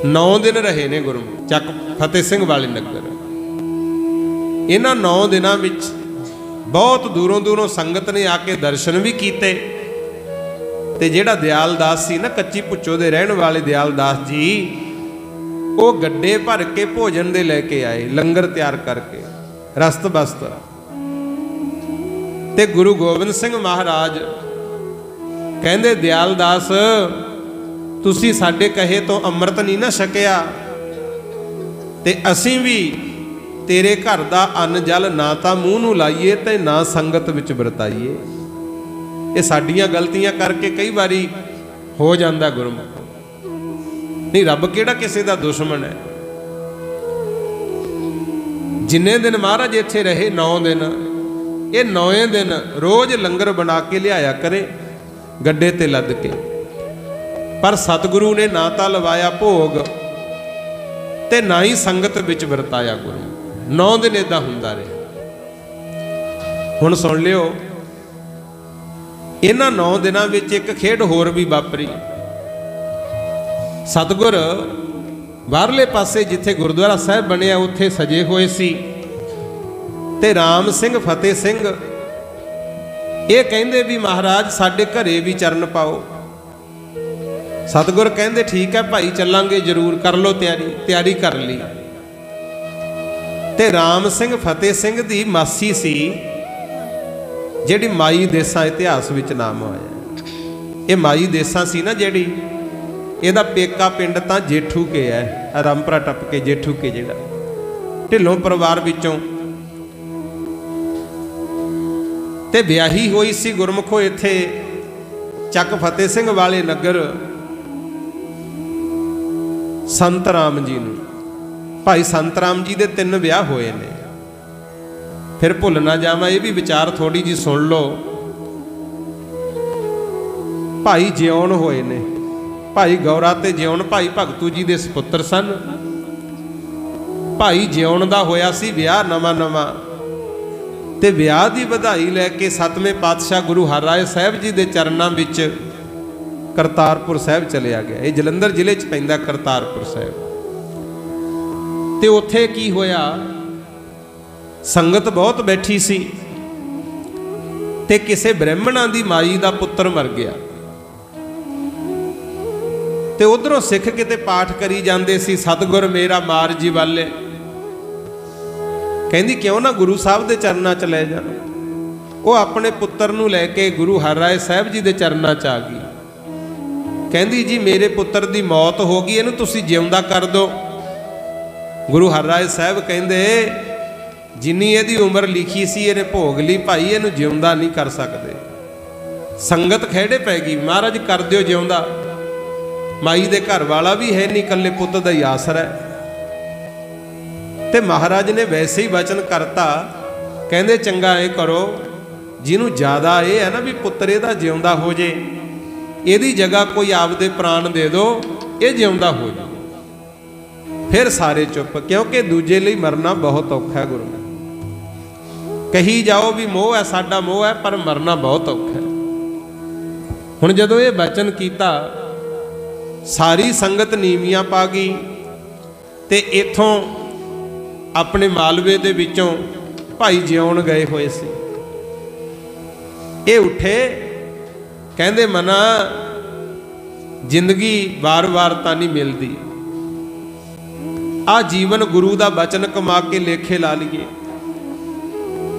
9 दिन रहे ने गुरु चक फतेह सिंह वाले नगर। इन्हां 9 दिनां विच बहुत दूरों दूरों संगत ने आके दर्शन भी कीते, ते जिहड़ा दयाल दास सी ना, कच्ची भुच्चो दे रहण वाले दयाल दास जी, वो गड्ढे भर के भोजन दे लैके आए, लंगर तैयार करके रस्त बस्त। ते गुरु गोबिंद सिंह महाराज कहंदे, दयाल दास तुसी साडे कहे तो अमृत नहीं ना छकिया, ते असीं भी तेरे घर दा अन्न जल ना तां मूँह नूं लाइए ते ना संगत विच वरताइए। ये साडियां गलतियां करके कई बारी हो जाता गुरमुख। नहीं, रब किहड़ा किसी दा दुश्मन है। जिन्ने दिन महाराज इत्थे रहे 9 दिन, ये 9वें दिन रोज लंगर बना के लियाया करे गड्ढे ते लद के। पर सतगुरु ने ना तां लवाया भोग ते ना ही संगत विच वरताया गुरु। 9 दिन इदां हुंदा रहा। हुण सुण लिओ, इन्हां 9 दिनां विच एक खेड होर भी वापरी। सतगुर बाहरले पासे जिथे गुरुद्वारा साहिब बनिया उत्थे सजे हुए सी, ते राम सिंह फतेह सिंह ये कहंदे भी महाराज साडे घरे भी चरण पाओ। सतगुर कहंदे ठीक है भाई, चलांगे जरूर, कर लो तैयारी। तैयारी कर ली। ते राम सिंह फतेह सिंह दी मासी सी जिहड़ी माई देसां इतिहास विच नाम आया। ये माई देसां सी ना जिहड़ी, ਇਹਦਾ पेका पिंड तां जेठू के है, रामपुरा टप के जेठू के जिहड़ा ढिल्लों परिवार विचों ते विआही होई सी गुरमुखो इत्थे ਚੱਕ फतेह सिंह वाले नगर संत राम जी नूं। भाई संत राम जी दे 3 विआह होए ने। फिर भुल ना जावां, ये भी विचार थोड़ी जी सुन लो। भाई जिउण होए ने, भाई गौरा ते जिउण भाई भगतू जी दे सपुत्र सन। भाई जिउण दा होया सी विआह नवां नवां, ते विआह दी बधाई लैके 7वें पातशाह गुरु हरराय साहिब जी दे चरनां विच करतारपुर साहिब चलिया गया। ये जलंधर जिले च पैंदा करतारपुर साहिब। ते उत्थे की होया, संगत बहुत बैठी सी ते किसे ब्राह्मणां दी माई दा पुत्र मर गया। ते उधरों सिख किते पाठ करी जांदे सी, सतगुर मेरा मार जी वाले। कहंदी क्यों ना गुरु साहब दे चरनां च लै जा। वो अपने पुत्र नूं लैके गुरु हरराय साहिब जी दे चरनां च आ गई। कहंदी जी मेरे पुत्र दी मौत हो गई, इहनूं तुसीं जिउंदा कर दो। गुरु हरराय साहिब कहंदे जिन्नी इहदी उम्र लिखी सी इहने भोग ली, भाई इहनूं जिउंदा नहीं कर सकदे। संगत खैड़े पै गई, महाराज कर दिओ जिउंदा। माई दे घर वाला भी है नहीं, कल्ले पुत दा ही आसरा है। ते महाराज ने वैसे ही वचन करता, कहंदे चंगा ए करो, जिन्हों ज़्यादा ये है ना भी पुत्र इहदा जिउंदा हो जे, इहदी जगह कोई आपदे प्राण दे दो, ये जिउंदा हो जाए। फिर सारे चुप, क्योंकि दूजे लिए मरना बहुत औखा है। गुरु कही जाओ भी मोह है, साडा मोह है, पर मरना बहुत औखा है। हुण जदों ये वचन कीता, सारी संगत नीवियां पा गई। ते इथों अपने मालवे दे विचों भाई जिउण गए हुए सी। ये उठे, कहंदे मना जिंदगी बार बार तां नहीं मिलती, आ जीवन गुरु दा वचन कमा के लेखे ला लीए।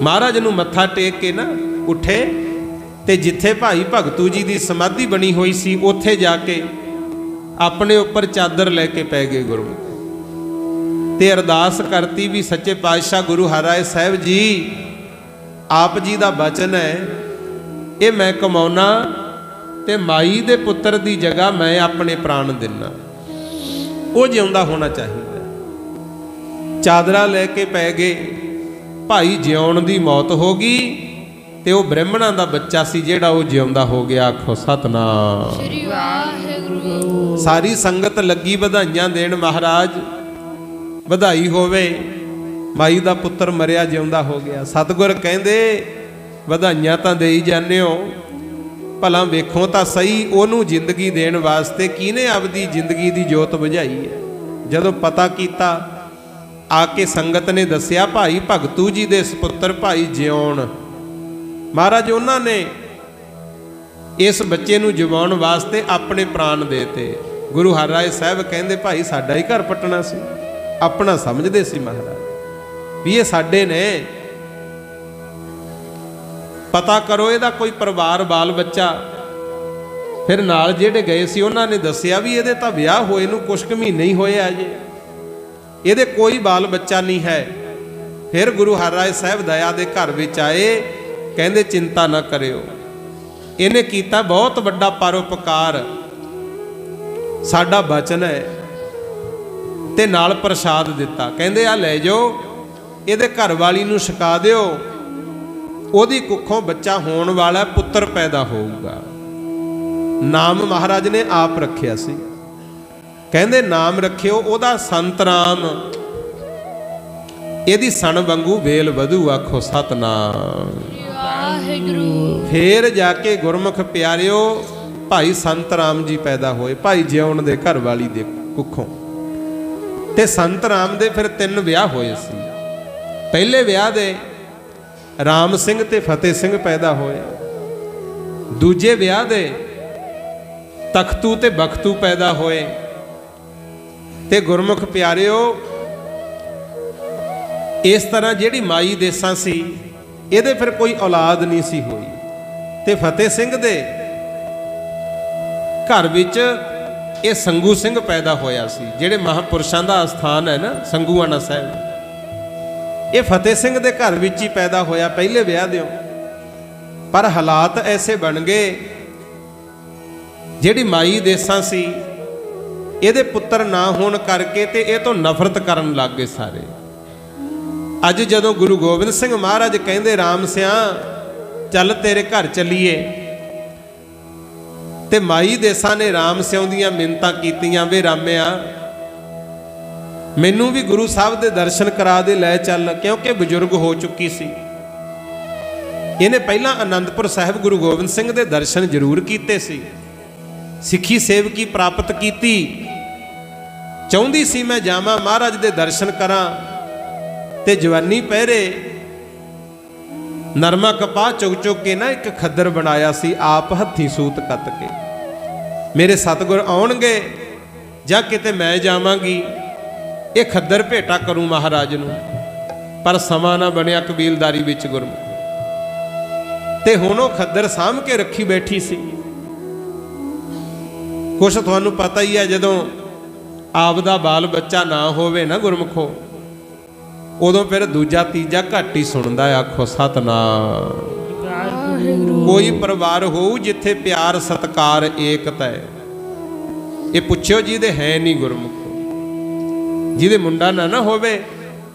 महाराज नूं मत्था टेक के ना उठे, ते जिथे भाई भगतू जी दी समाधि बनी हुई सी उत्थे जाके अपने उपर चादर लैके पै गए गुरु। ते अरदास करती भी सच्चे पातशाह गुरु हरराय साहिब जी, आप जी दा वचन है, ये मैं कमाउना ते माई दे पुत्र दी जगह मैं अपने प्राण दिना, वो जिउंदा होना चाहिए। चादरा लैके पै गए। भाई जिउण दी मौत हो गई, ते वो ब्राह्मणां दा बच्चा सी जेड़ा वो जिउंदा हो गया। आखो सतनाम। सारी संगत लगी बधाइयां देण, महाराज बधाई होवे, माई दा पुत्र मरिया जिउंदा हो गया। सतगुर कहंदे बधाइयां तां देई जाने हो, भला वेखो तां सही ओनू जिंदगी देण वास्ते किने आपदी जिंदगी दी जोत बुझाई है। जदों पता कीता, आके संगत ने दसिया भाई भगतू जी दे सपुत्र भाई जिउण। महाराज उन्होंने इस बच्चे नूं जिवाउण वास्ते अपने प्राण देते। गुरु हरराय साहब कहंदे भाई साडा ही घर पट्टना सी, अपना समझदे सी महाराज भी ये साडे ने, पता करो इहदा कोई परिवार बाल बच्चा। फिर नाल जिहड़े गए सी उन्हां ने दस्सिया भी इहदे तां विआह होए नूं कुछ क महीने ही होए अजे, इहदे कोई बाल बच्चा नहीं है। फिर गुरु हरराय साहब दया दे घर विच आए, कहंदे चिंता ना करियो, इहने कीता बहुत वड्डा परोपकार, साडा वचन है। ते नाल प्रसाद दिता, कहंदे आ लै जाओ, इहदे घर वाली नूं छका दिओ, ओदी कुखों बच्चा होण वाला पुत्र पैदा होऊगा। नाम महाराज ने आप रखिया सी, कहंदे नाम रखियो ओदा संत राम, इहदी सन वांगू वेल वधू, आखो सतनाम। फिर जाके गुरमुख प्यारिओ भाई संत राम जी पैदा होए, भाई जिउण दे घर वाली दे कुखों। ते संत राम दे फिर 3 विआह होए सी। पहले विआह दे राम सिंह ते फतेह सिंह पैदा होए, दूजे विआह दे तख्तू ते बख्तू पैदा होए। ते गुरमुख प्यारिओ इस तरह जिहड़ी माई देसां सी इहदे फिर कोई औलाद नहीं सी होई। ते फतेह सिंह दे घर विच ये संगू सिंह पैदा होया सी, जिहड़े महापुरुषां दा स्थान है ना संगूआना साहिब, ये फतेह सिंह दे घर विच ही पैदा होया पहले विआह दिओ। पर हालात ऐसे बन गए, जिहड़ी माई देसां सी इहदे पुत्तर ना होण करके ते इह तों नफरत करन लग गए सारे। अज जदों गुरु गोबिंद सिंह महाराज कहंदे राम सिया चल तेरे घर चलीए, ते माई देसां ने राम सियों दीयां मिन्नतां कीतियां, वे रामिया मैनू भी गुरु साहब दे दर्शन करा दे, लै चल, क्योंकि बजुर्ग हो चुकी सी। इहने पहलां आनंदपुर साहिब गुरु गोबिंद सिंह दे दर्शन जरूर कीते सी, सिੱਖੀ सेवकी प्राप्त कीती, चाहुंदी सी मैं जावां महाराज दे दर्शन करां। ते जवानी पहरे नरमा कपाह चुग चुग के ना एक खद्दर बनाया सी, आप हत्थी सूत कत के, मेरे सतगुर आउणगे जां किते मैं जावांगी, ये खद्दर भेटा करूं महाराज नूं। पर समा ना बनिया कबीलदारी विच गुरमुख, ते हुण ओह खद्दर साਂਭ के रखी बैठी सी। कुछ तुहानूं पता ही है, जदों आपदा बाल बच्चा ना होवे ना गुरमुखो, उदों फिर दूजा तीजा घट ही सुनदा है, आखो सतनाम। कोई परिवार हो जिथे प्यार सत्कार एकता है, ये पुछियो जी दे है नहीं गुरमुख, जिहदे मुंडा ना होवे।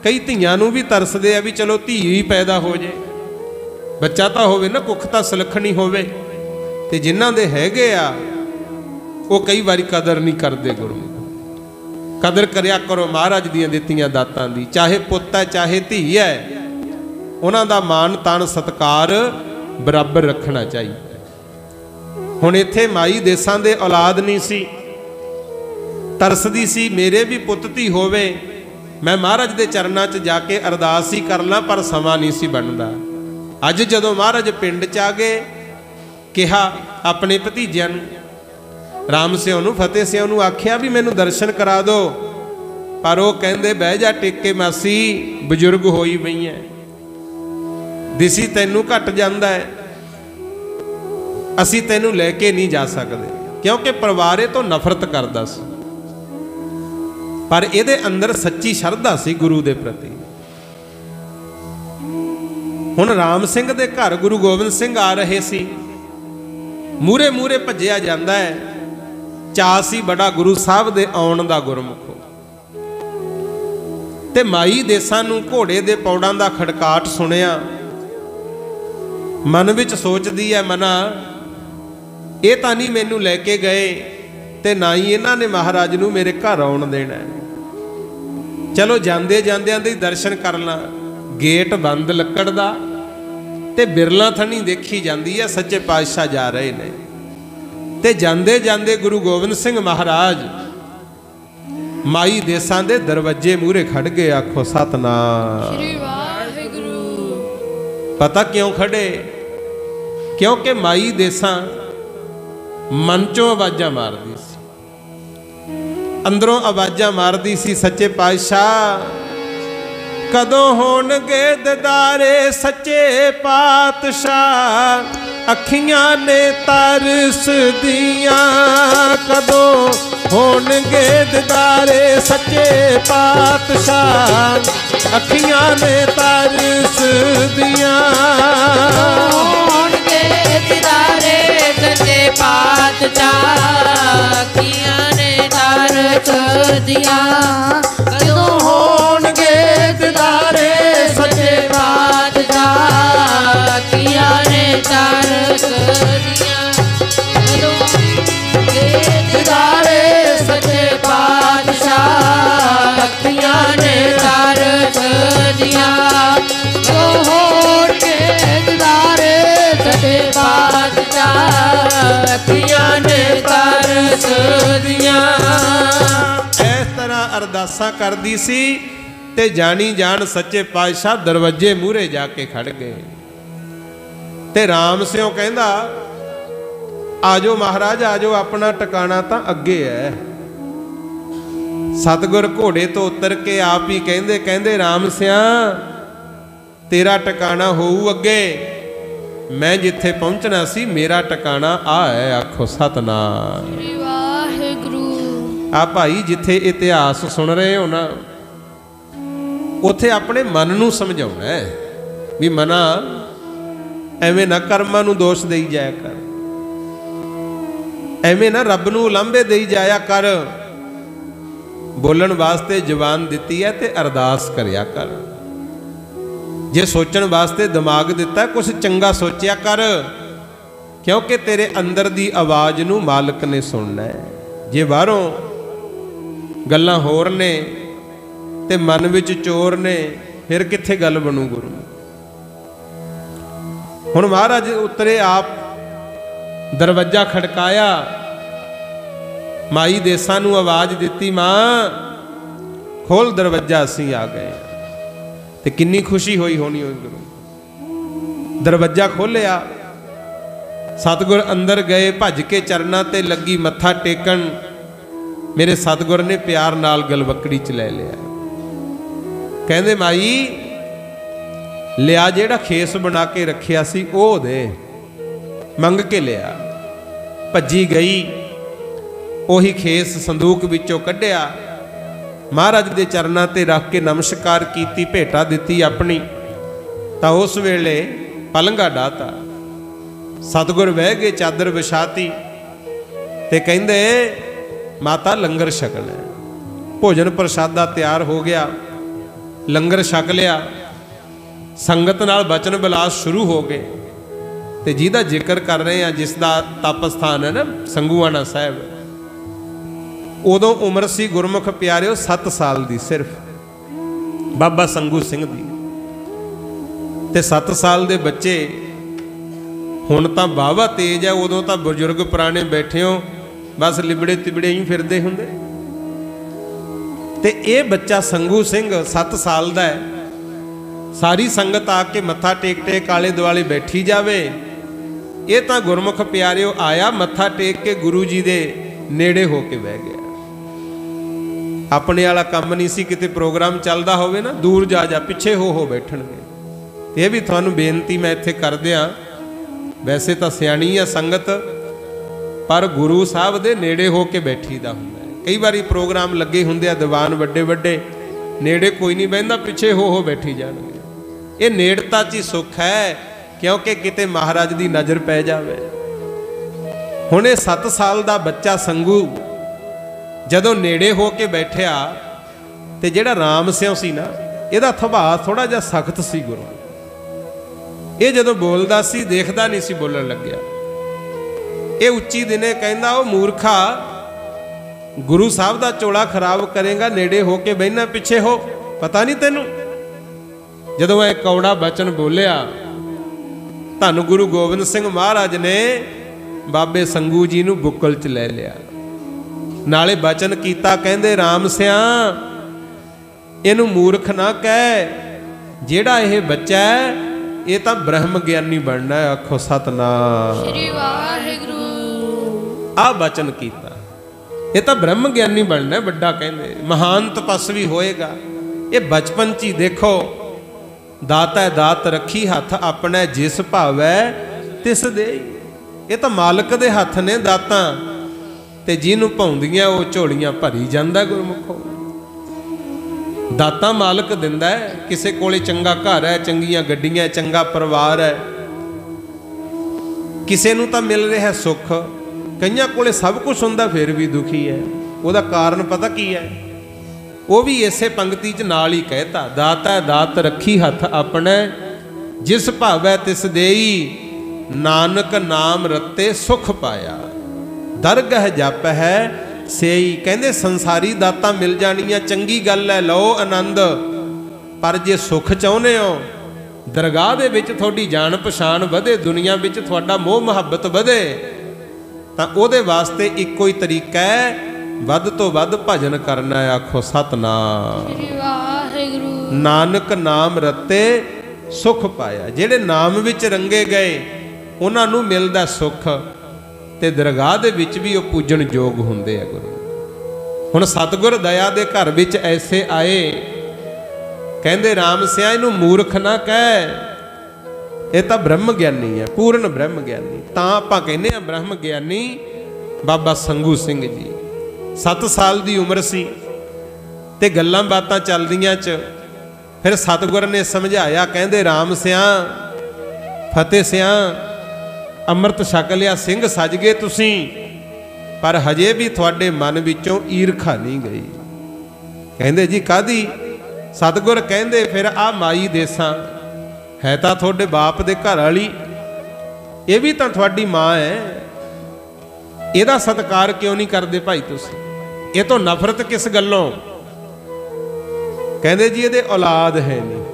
कई धीआं नूं भी तरसदे आ भी चलो धी ही पैदा हो जाए, बच्चा तो होवे ना, कुख तां सुलखणी होवे। ते जिन्हां दे हैगे आ वो कई बारी कदर नहीं करते गुरमुख। कदर करया करो महाराज दियां दित्तियां दातां दी, चाहे पुत्त है चाहे धी है, उन्हां दा मान तान सत्कार बराबर रखना चाहिए। हुण इत्थे माई देसां दे औलाद नहीं सी, तरसदी सी मेरे भी पुत्त धी होवे, मैं महाराज दे चरनां च जाके अरदास ही कर ला, पर समा नहीं सी बनदा। अज जदों महाराज पिंड च आ गए, कहा अपने भतीजिਆਂ ਨੂੰ, राम सिंह नूं फतेह सिंह नूं आखिया भी मैनू दर्शन करा दो, पर वो कहंदे बह जा टिक मासी, बजुर्ग होई पई है, दिसी तैनू घट जांदा है, असी तैनू लैके नहीं जा सकते, क्योंकि परिवार तो नफरत करदा सी। पर इहदे अंदर सच्ची शरधा सी गुरु दे प्रति। हुण राम सिंह दे घर गुरु गोबिंद सिंह आ रहे सी, मूरे मूरे भज्जिया जांदा है, चा सी बड़ा गुरु साहब दे आउण दा गुरमुखो। ते माई देसां नूं घोड़े दे पौड़ां दा खड़काट सुनिया, मन विच सोचदी है मना ये तां नहीं मैनू लैके गए, ते ना ही इन्हां ने महाराज नूं मेरे घर आउण देना है, चलो जांदे जांदियां दे दर्शन कर ला। गेट बंद लक्कड़ दा, ते बिरला थणी देखी जांदी है, सच्चे पातशाह जा रहे ने। ते जांदे जांदे गुरु गोबिंद सिंह महाराज माई देसां दे दरवाजे मूहरे खड़ गए, आखो सतनाम। पता क्यों खड़े? क्योंकि माई देसां मन चों आवाज़ां मारदी सी, अंदरों आवाज़ां मारदी सी सच्चे पातशाह कदों होणगे दीदारे सच्चे पातशाह, अखियां ने तरस दियां कदों होणगे दीदारे सच्चे पातशाह, अखियां ने तरस दियां होणगे दीदारे सच्चे पातशाह, अखियां ने तरस दियां कदों होणगे दीदारे सच्चे पातशाह, अखियां ने तरस दियां कदों होणगे दीदारे सच्चे पातशाह, अखियां ने तरस दियां कदों होणगे दीदारे सच्चे पातशाह, अखियां ने तरस दियां। इस तरह अरदासा करदी सी ते जानी जान सच्चे पातशाह दरवाजे मूहरे जाके खड़ गए ते राम सिंह कहंदा आजो महाराज आजो अपना टिकाणा तां अगे है। सतगुर घोड़े तो उतर के आप ही कहंदे कहंदे राम सिंह तेरा टिकाणा होऊ अगे, मैं जिथे पहुंचना सी मेरा टिकाणा आ है। आखो सतनाम वाहिगुरू। आ भाई जिथे इतिहास सुन रहे हो ना उथे अपने मन नूं समझाउणा है भी मना एवें ना कर्मां नूं दोष देई जाया कर, एवें ना रब नूं उलांभे देई जाया कर। बोलण वास्ते जबान दिती है ते अरदास करिया कर, जे सोचण वास्ते दिमाग दिता कुछ चंगा सोचिया कर, क्योंकि तेरे अंदर दी आवाज़ नूं मालिक ने सुनना है। जे बाहरों गल्लां होर ने ते मन विच चोर ने फिर कित्थे गल बनू गुरु। हुण महाराज उतरे आप दरवाजा खड़काया, माई देसां नूं आवाज़ दिती मां खोल दरवाजा असीं आ गए। ते किन्नी खुशी होई होनी होई गुरु। दरवाजा खोलिया, सतगुर अंदर गए, भज के चरना ते लगी मत्था टेकन। मेरे सतगुर ने प्यार नाल गलवकड़ी च ले लिया, कहंदे माई लिया जेड़ा खेस बना के रखिया सी ओह दे। मंग के लिया, भजी गई, ओही खेस संदूक विचों कढ़िया, महाराज दे चरना ते रख के नमस्कार कीती, भेटा दिती अपनी। तां उस वेले पलंगा डाता, सतगुर बह गए, चादर विछाती ते कहंदे माता लंगर छकना है। भोजन प्रसादा तैयार हो गया, लंगर छक लिया, संगत नाल बचन बिलास शुरू हो गए। ते जिहदा जिक्र कर रहे हैं जिसदा तप स्थान है ना संगूआना साहब, उदों उम्र सी गुरमुख प्यारिओ 7 साल दी सिर्फ बाबा संगू सिंह दी। ते 7 साल दे बच्चे हुण तां बावा तेज है, उदों तां बजुर्ग पुराने बैठे हो बस लिबड़े तिबड़े ही फिरदे हुंदे। ते ये बच्चा संगू सिंह 7 साल दा है। सारी संगत आके मत्था टेक टेक आले दुआले बैठी जावे, ये तां गुरमुख प्यारिओ आया मत्था टेक के गुरु जी दे नेड़े हो के बह गया। अपने वाला काम नहीं सी, किते प्रोग्राम चलदा होवे ना दूर जा जा पिछे हो बैठणगे। ये भी तुहानूं बेनती मैं इत्थे कर दियां, वैसे तो सियाणी है संगत पर गुरु साहब दे नेड़े हो के बैठी दा हुंदा है। कई बारी प्रोग्राम लगे हुंदे आ दीवान वड्डे वड्डे, नेड़े कोई नहीं बहिंदा, पिछे हो बैठी जाणगे। ये नेड़ता च ही सुख है, क्योंकि किते महाराज दी नज़र पै जावे। हुण 7 साल दा बच्चा संगू जदों नेड़े हो के बैठिया ते जिहड़ा राम सिंह सी ना, इहदा सुभाਅ थोड़ा जिहा सख्त सी गुरु। ये जदों बोलदा सी देखदा नहीं सी बोलण लग्या। ये उच्ची दिने कहंदा ओ मूर्खा गुरु साहब दा चोला खराब करेगा, नेड़े हो के बहना पिछे हो, पता नहीं तेनू। जदों वह कौड़ा बचन बोलिया, धन गुरु गोबिंद सिंह महाराज ने बाबे संगू जी नूं बुक्कल च ले लिया, नाले बचन कीता, कहंदे राम सिंह इहनूं मूर्ख ना कह, जेड़ा यह बच्चा है ये तो ब्रह्म ज्ञानी बनना है। आखो सतनाम। श्री वाहिगुरू। आ बचन कीता। ये तो ब्रह्म ज्ञानी बनना बड़ा, कहते महान तपस्वी होएगा। ये बचपन च ही देखो, दाता दात रखी हथ अपने जिस भावै तिस दे। ये तो मालिक दे हथ ने दातां, ते जिन्हों पाउंदियां वो झोलियां भरी जांदा गुरमुखो। दातां मालिक दिंदा है, किसे कोले चंगा घर है, चंगियां गड्डियां, चंगा परिवार है, किसे नूं तां मिल रहा है सुख, कईयां कोले सब कुछ हुंदा फिर भी दुखी है। उहदा कारण पता की है? वो भी इसे पंक्ति च नाल ही कहता, दाता दात रखी हथ अपने जिस भावै तिस देई, नानक नाम रते सुख पाया, दरगह जप है सेई। कहंदे संसारी दातां मिल जाणियां चंगी गल है, लो आनंद, पर जे सुख चाहुंदे हो, दरगाह दे विच थोड़ी जान पछाण वधे, दुनिया विच तुहाडा मोह मुहब्बत वधे, तां उहदे वास्ते इक्को ही तरीका है, वध तो वध भजन करना है। आखो सतनाम नानक नाम रते सुख पाया। जेड़े नाम विच रंगे गए उन्हां नूं मिलदा सुख, ते दरगाह दे विच भी वो पूजन योग हुंदे आ गुरु। हुण सतगुर दया दे घर विच ऐसे आए, कहंदे राम सिया इहनूं मूर्ख ना कह, ये तो ब्रह्म ज्ञानी है, पूर्ण ब्रह्म ज्ञानी। तां आपां कहने आ ब्रह्म ज्ञानी बाबा संगू सिंह जी। 7 साल की उम्र सी ते गल्लां बातां चलदियां च फिर सतगुर ने समझाया, कहंदे राम सिया फतेह सिया अमृत छक लिया, सिंह सज गए तुसीं, पर हजे भी तुहाडे मन विचों ईरखा नहीं गई। कहंदे जी कादी? सतगुर कहंदे फिर आ माई देसां है तां तुहाडे बाप दे घर वाली, ये भी तां तुहाडी मां है, ਇਹਦਾ सत्कार क्यों नहीं करते भाई तुसीं? ये तो नफरत किस गल्लों? कहंदे जी ਇਹਦੇ औलाद है नहीं।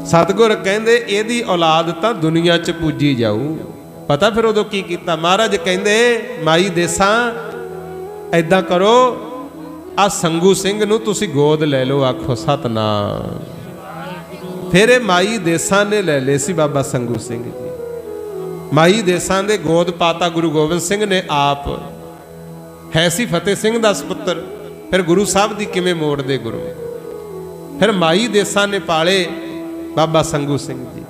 सतगुर कहंदे ਇਹਦੀ औलाद तां दुनिया च पूजी जाऊ। पता फिर उदों की कीता? महाराज कहंदे माई देसां ऐदां करो, आ संगू सिंह नूं तुसीं गोद ले लो। आखो सतनाम। फिर ये माई देसां ने ले ले सी बाबा संगू सिंह जी। माई देसां दे गोद पाता गुरु गोबिंद सिंह ने आप, है सी फतेह सिंह दा सुपुत्र। फिर गुरु साहब दी किवें मोड़ दे गुरु। फिर माई देसां ने पाले बाबा संगू सिंह जी,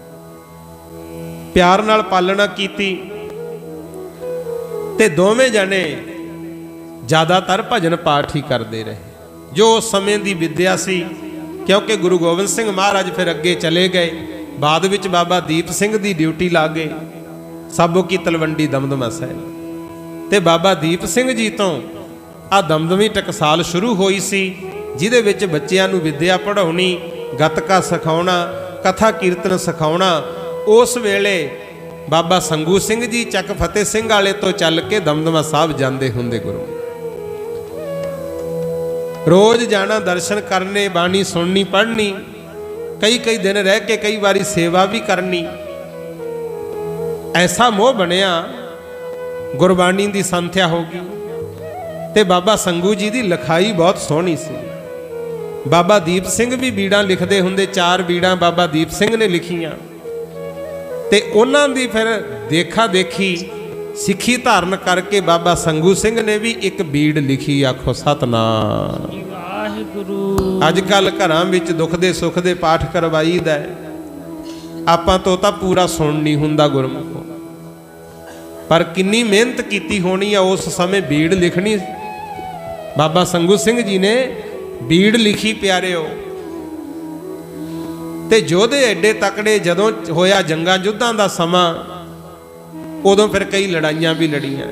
प्यार नाल पालना कीती, ते दोवें जने ज़्यादातर भजन पाठ ही करते रहे, जो उस समय की विद्या सी। क्योंकि गुरु गोबिंद सिंह महाराज फिर अगे चले गए, बाद विच बाबा दीप सिंह की ड्यूटी ला गए, साबो की तलवंडी दमदमा साहिब। ते बाबा दीप सिंह जी तो आ दमदमी टकसाल शुरू हुई सी, जिहदे विच बच्चियां नूं विद्या पढ़ाउणी, गतका सिखाउणा, कथा कीर्तन सिखाउणा। उस वेले बाबा संगू सिंह जी चक फतेह सिंह वाले तो चल के दमदमा साहब जाते हुंदे गुरु। रोज जाना दर्शन करने, बाणी सुननी पढ़नी, कई कई दिन रह के कई बारी सेवा भी करनी। ऐसा मोह बनिया, गुरबाणी की संथ्या होगी। ते बाबा संगू जी की लिखाई बहुत सोहनी सी। बाबा दीप सिंह भी बीड़ा लिखते होंगे, 4 बीड़ा बाबा दीप सिंह ने लिखियां, ते उन्हां दी फिर देखा देखी सिੱਖੀ धारण करके बाबा संगू सिंह ने भी एक बीड़ लिखी। आखो सतनाम। अजकल घरां विच दुख दे सुख दे पाठ करवाईदा, आपां तो तां पूरा सुन नहीं हुंदा गुरमुखो, पर किन्नी मेहनत कीती होनी आ उस समय बीड़ लिखनी। बाबा संगू सिंह जी ने बीड़ लिखी प्यारिओ। ते जोधे एडे तकड़े जदों होया जंगां युद्धां दा समां, उदों फिर कई लड़ाइयां भी लड़ियां।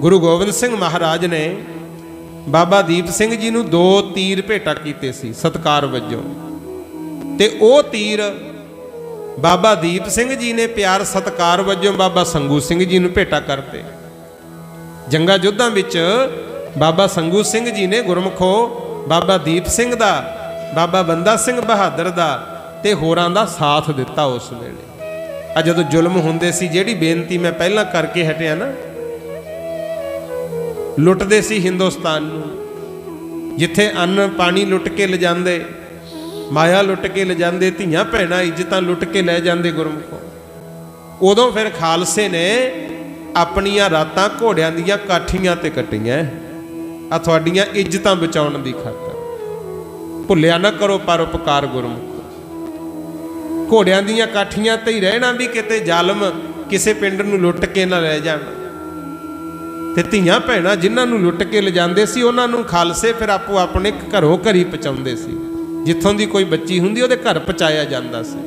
गुरु गोबिंद सिंह महाराज ने बाबा दीप सिंह जी नूं 2 तीर भेटा कीते सी सत्कार वजों, ते ओ तीर बाबा दीप सिंह जी ने प्यार सत्कार वजों बाबा संगू सिंह जी नूं भेटा करते। जंगा युद्धां विच बाबा संगू सिंह जी ने गुरमुखो बाबा दीप सिंह दा, बाबा बंदा सिंह बहादुर दा ते होरां दा साथ दिता। उस वेले आ जदों जुल्म हुंदे सी, जिहड़ी बेनती मैं पहला करके हटिया ना, लुटदे सी हिंदुस्तान नूं, जिथे अन्न पानी लुट के ले जांदे, माया लुट के ले जांदे, धीआं भैणां इज्जतां लुट के ले जांदे गुरमुखो। उदों फिर खालसे ने ਆਪਣੀਆਂ ਰਾਤਾਂ ਘੋੜਿਆਂ ਦੀਆਂ ਕਾਠੀਆਂ ਤੇ ਕੱਟੀਆਂ ਆ ਤੁਹਾਡੀਆਂ ਇੱਜ਼ਤਾਂ ਬਚਾਉਣ ਦੀ ਖਾਤਰ। ਭੁੱਲਿਆ ਨਾ ਕਰੋ ਪਰਉਪਕਾਰ ਗੁਰਮੁਖ। ਘੋੜਿਆਂ ਦੀਆਂ ਕਾਠੀਆਂ ਤੇ ਹੀ ਰਹਿਣਾ ਵੀ ਕਿਤੇ ਜ਼ਾਲਮ ਕਿਸੇ ਪਿੰਡ ਨੂੰ ਲੁੱਟ ਕੇ ਨਾ ਲੈ ਜਾਣ। ਤੇ ਧੀਆਂ ਭੈਣਾਂ ਜਿਨ੍ਹਾਂ ਨੂੰ ਲੁੱਟ ਕੇ ਲਿਜਾਂਦੇ ਸੀ ਉਹਨਾਂ ਨੂੰ ਖਾਲਸੇ ਫਿਰ ਆਪੋ ਆਪਣੇ ਘਰੋਂ ਘਰੀ ਪਹੁੰਚਾਉਂਦੇ ਸੀ। ਜਿੱਥੋਂ ਦੀ ਕੋਈ ਬੱਚੀ ਹੁੰਦੀ ਉਹਦੇ ਘਰ ਪਹੁੰਚਾਇਆ ਜਾਂਦਾ ਸੀ।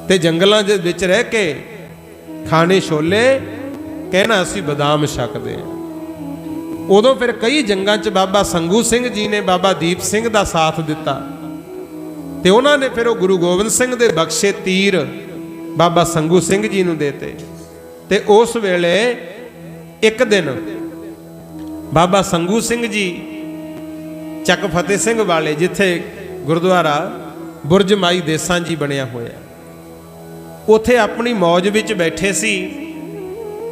ਤੇ ਜੰਗਲਾਂ ਦੇ ਵਿੱਚ ਰਹਿ ਕੇ ਖਾਣੇ ਛੋਲੇ, ਕਹਿਣਾ ਅਸੀਂ ਬਦਾਮ ਛਕਦੇ ਹਾਂ। ਉਦੋਂ ਫਿਰ ਕਈ ਜੰਗਾਂ 'ਚ ਬਾਬਾ ਸੰਗੂ ਸਿੰਘ ਜੀ ਨੇ ਬਾਬਾ ਦੀਪ ਸਿੰਘ ਦਾ ਸਾਥ ਦਿੱਤਾ ਤੇ ਉਹਨਾਂ ਨੇ ਫਿਰ ਉਹ ਗੁਰੂ ਗੋਬਿੰਦ ਸਿੰਘ ਦੇ ਬਖਸ਼ੇ ਤੀਰ ਬਾਬਾ ਸੰਗੂ ਸਿੰਘ ਜੀ ਨੂੰ ਦੇਤੇ। ਤੇ ਉਸ ਵੇਲੇ ਇੱਕ ਦਿਨ ਬਾਬਾ ਸੰਗੂ ਸਿੰਘ ਜੀ ਚੱਕ ਫਤਿਹ ਸਿੰਘ ਵਾਲੇ, ਜਿੱਥੇ ਗੁਰਦੁਆਰਾ ਬੁਰਜ ਮਾਈ ਦੇਸਾਂ ਜੀ ਬਣਿਆ ਹੋਇਆ, ਉੱਥੇ ਆਪਣੀ ਮੌਜ ਵਿੱਚ ਬੈਠੇ ਸੀ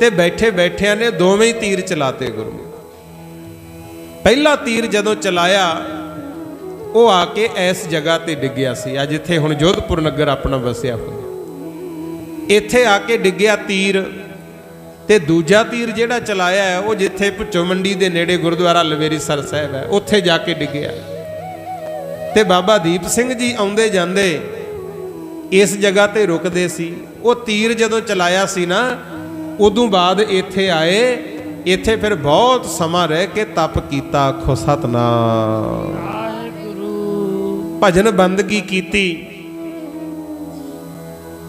ਤੇ ਬੈਠੇ ਬੈਠਿਆਂ ਨੇ ਦੋਵੇਂ ਹੀ ਤੀਰ ਚਲਾਤੇ ਗੁਰੂ। ਪਹਿਲਾ ਤੀਰ ਜਦੋਂ ਚਲਾਇਆ ਉਹ ਆ ਕੇ ਇਸ ਜਗ੍ਹਾ ਤੇ ਡਿੱਗਿਆ ਸੀ, ਆ ਜਿੱਥੇ ਹੁਣ ਜੋਧਪੁਰ ਨਗਰ ਆਪਣਾ ਵਸਿਆ ਹੋਇਆ। ਇੱਥੇ ਆ ਕੇ ਡਿੱਗਿਆ ਤੀਰ। ਤੇ ਦੂਜਾ ਤੀਰ ਜਿਹੜਾ ਚਲਾਇਆ ਹੈ ਉਹ ਜਿੱਥੇ ਭੁੱਚੋ ਮੰਡੀ ਦੇ ਨੇੜੇ ਗੁਰਦੁਆਰਾ ਲਵੇਰੀਸਰ ਸਾਹਿਬ ਹੈ ਉੱਥੇ ਜਾ ਕੇ ਡਿੱਗਿਆ। ਤੇ ਬਾਬਾ ਦੀਪ ਸਿੰਘ ਜੀ ਆਉਂਦੇ ਜਾਂਦੇ ਇਸ ਜਗ੍ਹਾ ਤੇ ਰੁਕਦੇ ਸੀ। ਉਹ ਤੀਰ ਜਦੋਂ ਚਲਾਇਆ ਸੀ ਨਾ, ਉਦੋਂ ਬਾਅਦ ਇੱਥੇ ਆਏ। ਇੱਥੇ ਫਿਰ ਬਹੁਤ ਸਮਾਂ ਰਹਿ ਕੇ ਤਪ ਕੀਤਾ। ਆਖੋ ਸਤਨਾਮ ਵਾਹਿਗੁਰੂ। ਭਜਨ ਬੰਦਗੀ ਕੀਤੀ।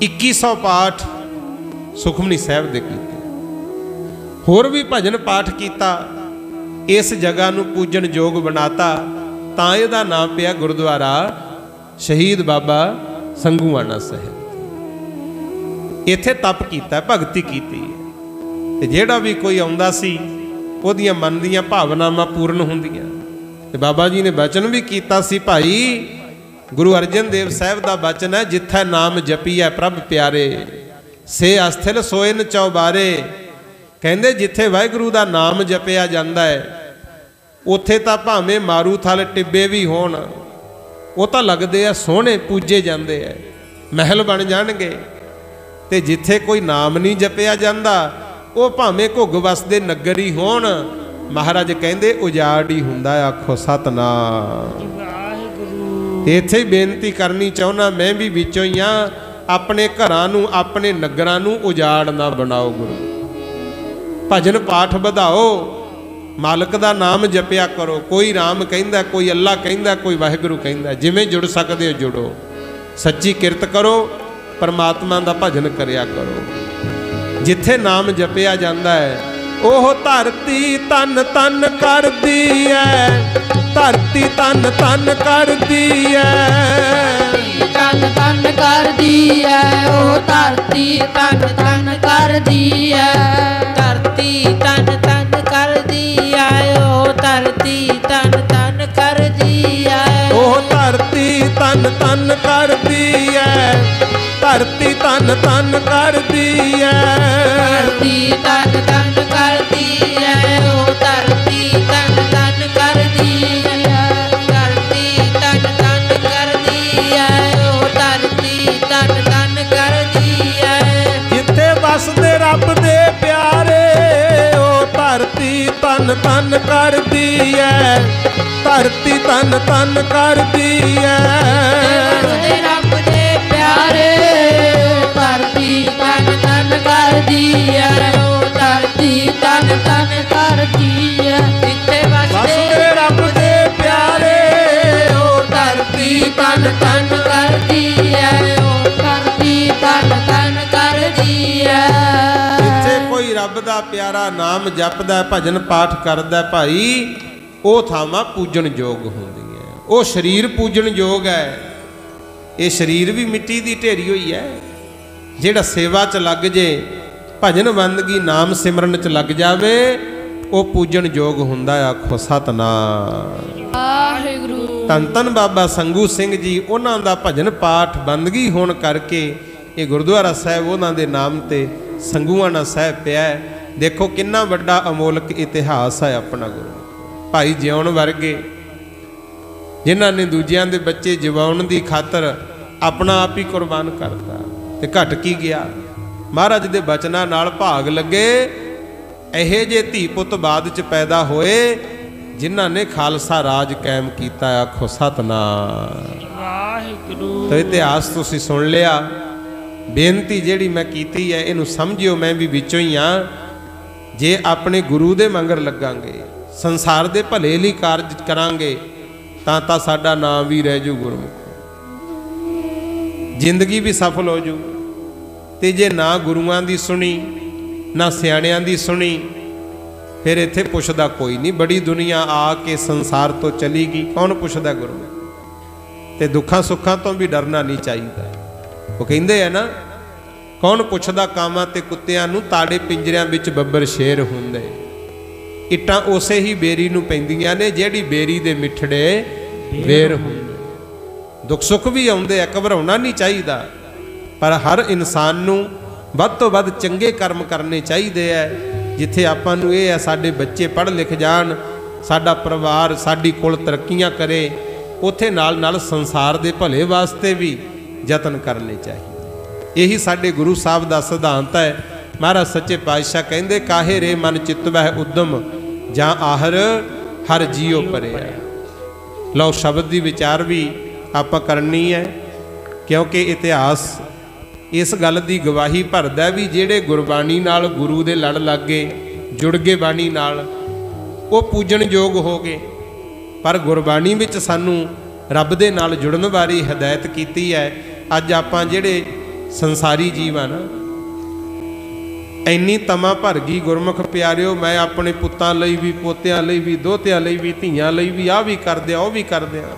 2100 ਪਾਠ ਸੁਖਮਨੀ ਸਾਹਿਬ ਦੇ ਕੀਤੇ। ਹੋਰ ਵੀ ਭਜਨ ਪਾਠ ਕੀਤਾ। ਇਸ ਜਗ੍ਹਾ ਨੂੰ ਪੂਜਣ ਯੋਗ ਬਣਾਤਾ। ਤਾਂ ਇਹਦਾ ਨਾਮ ਪਿਆ ਗੁਰਦੁਆਰਾ ਸ਼ਹੀਦ ਬਾਬਾ ਸੰਗੂਆਣਾ ਸਾਹਿਬ। ਇੱਥੇ ਤਪ ਕੀਤਾ, ਭਗਤੀ ਕੀਤੀ। ਤੇ ਜਿਹੜਾ ਵੀ ਕੋਈ ਆਉਂਦਾ ਸੀ ਉਹਦੀਆਂ ਮਨ ਦੀਆਂ ਭਾਵਨਾਵਾਂ ਪੂਰਨ ਹੁੰਦੀਆਂ। ਤੇ ਬਾਬਾ ਜੀ ਨੇ ਬਚਨ ਵੀ ਕੀਤਾ ਸੀ, ਭਾਈ ਗੁਰੂ ਅਰਜਨ ਦੇਵ ਸਾਹਿਬ ਦਾ ਬਚਨ ਹੈ, ਜਿੱਥੈ ਨਾਮ ਜਪੀਐ ਪ੍ਰਭ ਪਿਆਰੇ ਸੇ ਅਸਥਿਲ ਸੋਇਨ ਚੌਬਾਰੇ। ਕਹਿੰਦੇ ਜਿੱਥੇ ਵਾਹਿਗੁਰੂ ਦਾ ਨਾਮ ਜਪਿਆ ਜਾਂਦਾ ਹੈ ਉੱਥੇ ਤਾਂ ਭਾਵੇਂ ਮਾਰੂ ਥਲ ਟਿੱਬੇ ਵੀ ਹੋਣ, ਉਹ ਤਾਂ ਲੱਗਦੇ ਆ ਸੋਹਣੇ, ਪੂਜੇ ਜਾਂਦੇ ਆ, ਮਹਿਲ ਬਣ ਜਾਣਗੇ। ਤੇ ਜਿੱਥੇ ਕੋਈ ਨਾਮ ਨਹੀਂ ਜਪਿਆ ਜਾਂਦਾ ਉਹ ਭਾਵੇਂ ਘੁੱਗ ਵਸਦੇ ਨਗਰ ਹੀ ਹੋਣ, ਮਹਾਰਾਜ ਕਹਿੰਦੇ ਉਜਾੜ ਹੀ ਹੁੰਦਾ। ਆਖੋ ਸਤਨਾਮ ਵਾਹਿਗੁਰੂ। ਤੇ ਇੱਥੇ ਹੀ ਬੇਨਤੀ ਕਰਨੀ ਚਾਹੁੰਦਾ, ਮੈਂ ਵੀ ਵਿੱਚੋਂ ਹੀ ਆ, ਆਪਣੇ ਘਰਾਂ ਨੂੰ ਆਪਣੇ ਨਗਰਾਂ ਨੂੰ ਉਜਾੜ ਨਾ ਬਣਾਓ ਗੁਰੂ। ਭਜਨ ਪਾਠ ਵਧਾਓ, ਮਾਲਕ ਦਾ ਨਾਮ ਜਪਿਆ ਕਰੋ। ਕੋਈ ਰਾਮ ਕਹਿੰਦਾ, ਕੋਈ ਅੱਲਾ ਕਹਿੰਦਾ, ਕੋਈ ਵਾਹਿਗੁਰੂ ਕਹਿੰਦਾ। ਜਿਵੇਂ ਜੁੜ ਸਕਦੇ ਹੋ ਜੁੜੋ, ਸੱਚੀ ਕਿਰਤ ਕਰੋ, ਪਰਮਾਤਮਾ ਦਾ ਭਜਨ ਕਰਿਆ ਕਰੋ। ਜਿੱਥੇ ਨਾਮ ਜਪਿਆ ਜਾਂਦਾ ਹੈ ਉਹ ਧਰਤੀ ਤਨ ਤਨ ਕਰਦੀ ਹੈ, ਧਰਤੀ ਤਨ ਤਨ ਕਰਦੀ ਹੈ, ਤਨ ਤਨ ਕਰਦੀ ਹੈ। ਉਹ ਧਰਤੀ ਤਨ ਤਨ ਕਰਦੀ ਹੈ, ਧਰਤੀ ਤਨ ਤਨ ਕਰਦੀ ਹੈ। ਉਹ ਧਰਤੀ ਤਨ ਤਨ ਕਰਦੀ ਹੈ। ਉਹ ਧਰਤੀ ਤਨ ਤਨ ਕਰਦੀ ਹੈ, ਧਰਤੀ ਤਨ ਤਨ ਕਰਦੀ ਹੈ, ਧਰਤੀ ਤਨ ਤਨ ਕਰਦੀ ਹੈ। ਉਹ ਧਰਤੀ ਤਨ ਤਨ ਕਰਦੀ ਹੈ, ਧਰਤੀ ਤਨ ਤਨ ਕਰਦੀ ਹੈ। ਉਹ ਧਰਤੀ ਤਨ ਤਨ ਕਰਦੀ ਹੈ। ਜਿੱਥੇ ਵਸਦੇ ਰੱਬ ਦੇ ਪਿਆਰੇ ਉਹ ਧਰਤੀ ਤਨ ਤਨ ਕਰਦੀ ਹੈ, ਧਰਤੀ ਤਨ ਤਨ ਕਰਦੀ ਹੈ। ਵਸਦੇ ਰੱਬ ਦੇ ਪਿਆਰੇ ਧਰਤੀ ਤਨ ਤਨ ਕਰਦੀ ਹੈ। ਉਹ ਧਰਤੀ ਤਨ ਤਨ ਕਰਦੀ ਹੈ। ਜਿੱਥੇ ਵਸਦੇ ਰੱਬ ਦੇ ਪਿਆਰੇ ਉਹ ਧਰਤੀ ਤਨ ਤਨ ਕਰਦੀ ਹੈ। ਉਹ ਧਰਤੀ ਤਨ ਤਨ ਕਰਦੀ ਹੈ। ਜਿੱਥੇ ਕੋਈ ਰੱਬ ਦਾ ਪਿਆਰਾ ਨਾਮ ਜਪਦਾ, ਭਜਨ ਪਾਠ ਕਰਦਾ ਭਾਈ, ਉਹ ਥਾਵਾਂ ਪੂਜਣ ਯੋਗ ਹੁੰਦੀਆਂ। ਉਹ ਸਰੀਰ ਪੂਜਣ ਯੋਗ ਹੈ। ਇਹ ਸਰੀਰ ਵੀ ਮਿੱਟੀ ਦੀ ਢੇਰੀ ਹੋਈ ਹੈ। ਜਿਹੜਾ ਸੇਵਾ 'ਚ ਲੱਗ ਜੇ, ਭਜਨ ਬੰਦਗੀ ਨਾਮ ਸਿਮਰਨ 'ਚ ਲੱਗ ਜਾਵੇ, ਉਹ ਪੂਜਣ ਯੋਗ ਹੁੰਦਾ। ਆਖੋ ਸਤਨਾਮ ਵਾਹਿਗੁਰੂ। ਧੰਨ ਧੰਨ ਬਾਬਾ ਸੰਗੂ ਸਿੰਘ ਜੀ, ਉਹਨਾਂ ਦਾ ਭਜਨ ਪਾਠ ਬੰਦਗੀ ਹੋਣ ਕਰਕੇ ਇਹ ਗੁਰਦੁਆਰਾ ਸਾਹਿਬ ਉਹਨਾਂ ਦੇ ਨਾਮ ਤੇ ਸੰਗੂਆਣਾ ਸਾਹਿਬ ਪਿਆ ਹੈ। ਦੇਖੋ ਕਿੰਨਾ ਵੱਡਾ ਅਮੋਲਕ ਇਤਿਹਾਸ ਹੈ ਆਪਣਾ ਗੁਰੂ। ਭਾਈ ਜਿਉਣ ਵਰਗੇ ਜਿਨ੍ਹਾਂ ਨੇ ਦੂਜਿਆਂ ਦੇ ਬੱਚੇ ਜਿਵਾਉਣ ਦੀ ਖਾਤਰ ਆਪਣਾ ਆਪ ਹੀ ਕੁਰਬਾਨ ਕਰਤਾ, ਤੇ ਘਟ ਕੀ ਗਿਆ। महाराज दे बचनां नाल भाग लगे। ਇਹੋ ਜਿਹੇ ਧੀ ਪੁੱਤ ਬਾਅਦ ਚ ਪੈਦਾ ਹੋਏ ਜਿਨ੍ਹਾਂ ਨੇ ਖਾਲਸਾ ਰਾਜ ਕਾਇਮ ਕੀਤਾ। ਆਖੋ ਸਤਨਾਮ ਵਾਹਿਗੁਰੂ। ਤਾਂ ਇਤਿਹਾਸ ਤੁਸੀਂ ਸੁਣ ਲਿਆ। ਬੇਨਤੀ ਜਿਹੜੀ ਮੈਂ ਕੀਤੀ ਹੈ ਇਹਨੂੰ ਸਮਝਿਓ, ਮੈਂ ਵੀ ਵਿੱਚੋਂ ਹੀ ਆ। ਜੇ ਆਪਣੇ ਗੁਰੂ ਦੇ ਮੰਗਰ ਲੱਗਾਂਗੇ, ਸੰਸਾਰ ਦੇ ਭਲੇ ਲਈ ਕਾਰਜ ਕਰਾਂਗੇ ਤਾਂ ਸਾਡਾ ਨਾਮ ਵੀ ਰਹਿ ਜੂ ਗੁਰਮੁਖ, ਜ਼ਿੰਦਗੀ ਵੀ ਸਫਲ ਹੋ ਜੂ। ਤੇ ਜੇ ਨਾ ਗੁਰੂਆਂ ਦੀ ਸੁਣੀ ਨਾ ਸਿਆਣਿਆਂ ਦੀ ਸੁਣੀ, ਫਿਰ ਇੱਥੇ ਪੁੱਛਦਾ ਕੋਈ ਨਹੀਂ। ਬੜੀ ਦੁਨੀਆ ਆ ਕੇ ਸੰਸਾਰ ਤੋਂ ਚਲੀ ਗਈ, ਕੌਣ ਪੁੱਛਦਾ ਗੁਰੂ। ਤੇ ਦੁੱਖਾਂ ਸੁੱਖਾਂ ਤੋਂ ਵੀ ਡਰਨਾ ਨਹੀਂ ਚਾਹੀਦਾ। ਉਹ ਕਹਿੰਦੇ ਆ ਨਾ, ਕੌਣ ਪੁੱਛਦਾ ਕਾਵਾਂ ਤੇ ਕੁੱਤਿਆਂ ਨੂੰ, ਤਾੜੇ ਪਿੰਜਰਿਆਂ ਵਿੱਚ ਬੱਬਰ ਸ਼ੇਰ ਹੁੰਦੇ। ਇੱਟਾਂ ਉਸੇ ਹੀ ਬੇਰੀ ਨੂੰ ਪੈਂਦੀਆਂ ਨੇ ਜਿਹੜੀ ਬੇਰੀ ਦੇ ਮਿੱਠੜੇ ਵੇਰ ਹੁੰਦੇ। ਦੁੱਖ ਸੁੱਖ ਵੀ ਆਉਂਦੇ ਆ, ਘਬਰਾਉਣਾ ਨਹੀਂ ਚਾਹੀਦਾ। ਪਰ ਹਰ ਇਨਸਾਨ ਨੂੰ ਵੱਧ ਤੋਂ ਵੱਧ ਚੰਗੇ ਕਰਮ ਕਰਨੇ ਚਾਹੀਦੇ ਐ। ਜਿੱਥੇ ਆਪਾਂ ਨੂੰ ਇਹ ਹੈ ਸਾਡੇ ਬੱਚੇ ਪੜ੍ਹ ਲਿਖ ਜਾਣ, ਸਾਡਾ ਪਰਿਵਾਰ, ਸਾਡੀ ਕੁਲ ਤਰੱਕੀਆਂ ਕਰੇ, ਉੱਥੇ ਨਾਲ ਨਾਲ ਸੰਸਾਰ ਦੇ ਭਲੇ ਵਾਸਤੇ ਵੀ ਯਤਨ ਕਰਨੇ ਚਾਹੀਦੇ। ਇਹੀ ਸਾਡੇ ਗੁਰੂ ਸਾਹਿਬ ਦਾ ਸਿਧਾਂਤ ਹੈ। ਮਹਾਰਾਜ ਸੱਚੇ ਪਾਤਸ਼ਾਹ ਕਹਿੰਦੇ, ਕਾਹੇ ਰੇ ਮਨ ਚਿਤਵਹਿ ਉਦਮ ਜਾਂ ਆਹਰ ਹਰ ਜੀਉ ਪਰਿਆ। ਲਓ ਸ਼ਬਦ ਦੀ ਵਿਚਾਰ ਵੀ ਆਪਾਂ ਕਰਨੀ ਹੈ, ਕਿਉਂਕਿ ਇਤਿਹਾਸ ਇਸ ਗੱਲ ਦੀ ਗਵਾਹੀ ਭਰਦਾ ਵੀ ਜਿਹੜੇ ਗੁਰਬਾਣੀ ਨਾਲ ਗੁਰੂ ਦੇ ਲੜ ਲੱਗ ਗਏ, ਜੁੜ ਗਏ ਬਾਣੀ ਨਾਲ, ਉਹ ਪੂਜਣਯੋਗ ਹੋ ਗਏ। ਪਰ ਗੁਰਬਾਣੀ ਵਿੱਚ ਸਾਨੂੰ ਰੱਬ ਦੇ ਨਾਲ ਜੁੜਨ ਬਾਰੇ ਹਦਾਇਤ ਕੀਤੀ ਹੈ। ਅੱਜ ਆਪਾਂ ਜਿਹੜੇ ਸੰਸਾਰੀ ਜੀਵ ਆ ਨਾ, ਇੰਨੀ ਤਮਾ ਭਰ ਗਈ ਗੁਰਮੁਖ ਪਿਆਰਿਓ, ਮੈਂ ਆਪਣੇ ਪੁੱਤਾਂ ਲਈ ਵੀ, ਪੋਤਿਆਂ ਲਈ ਵੀ, ਦੋਹਤਿਆਂ ਲਈ ਵੀ, ਧੀਆਂ ਲਈ ਵੀ, ਆਹ ਵੀ ਕਰਦੇ ਆ, ਉਹ ਵੀ ਕਰਦੇ ਆ।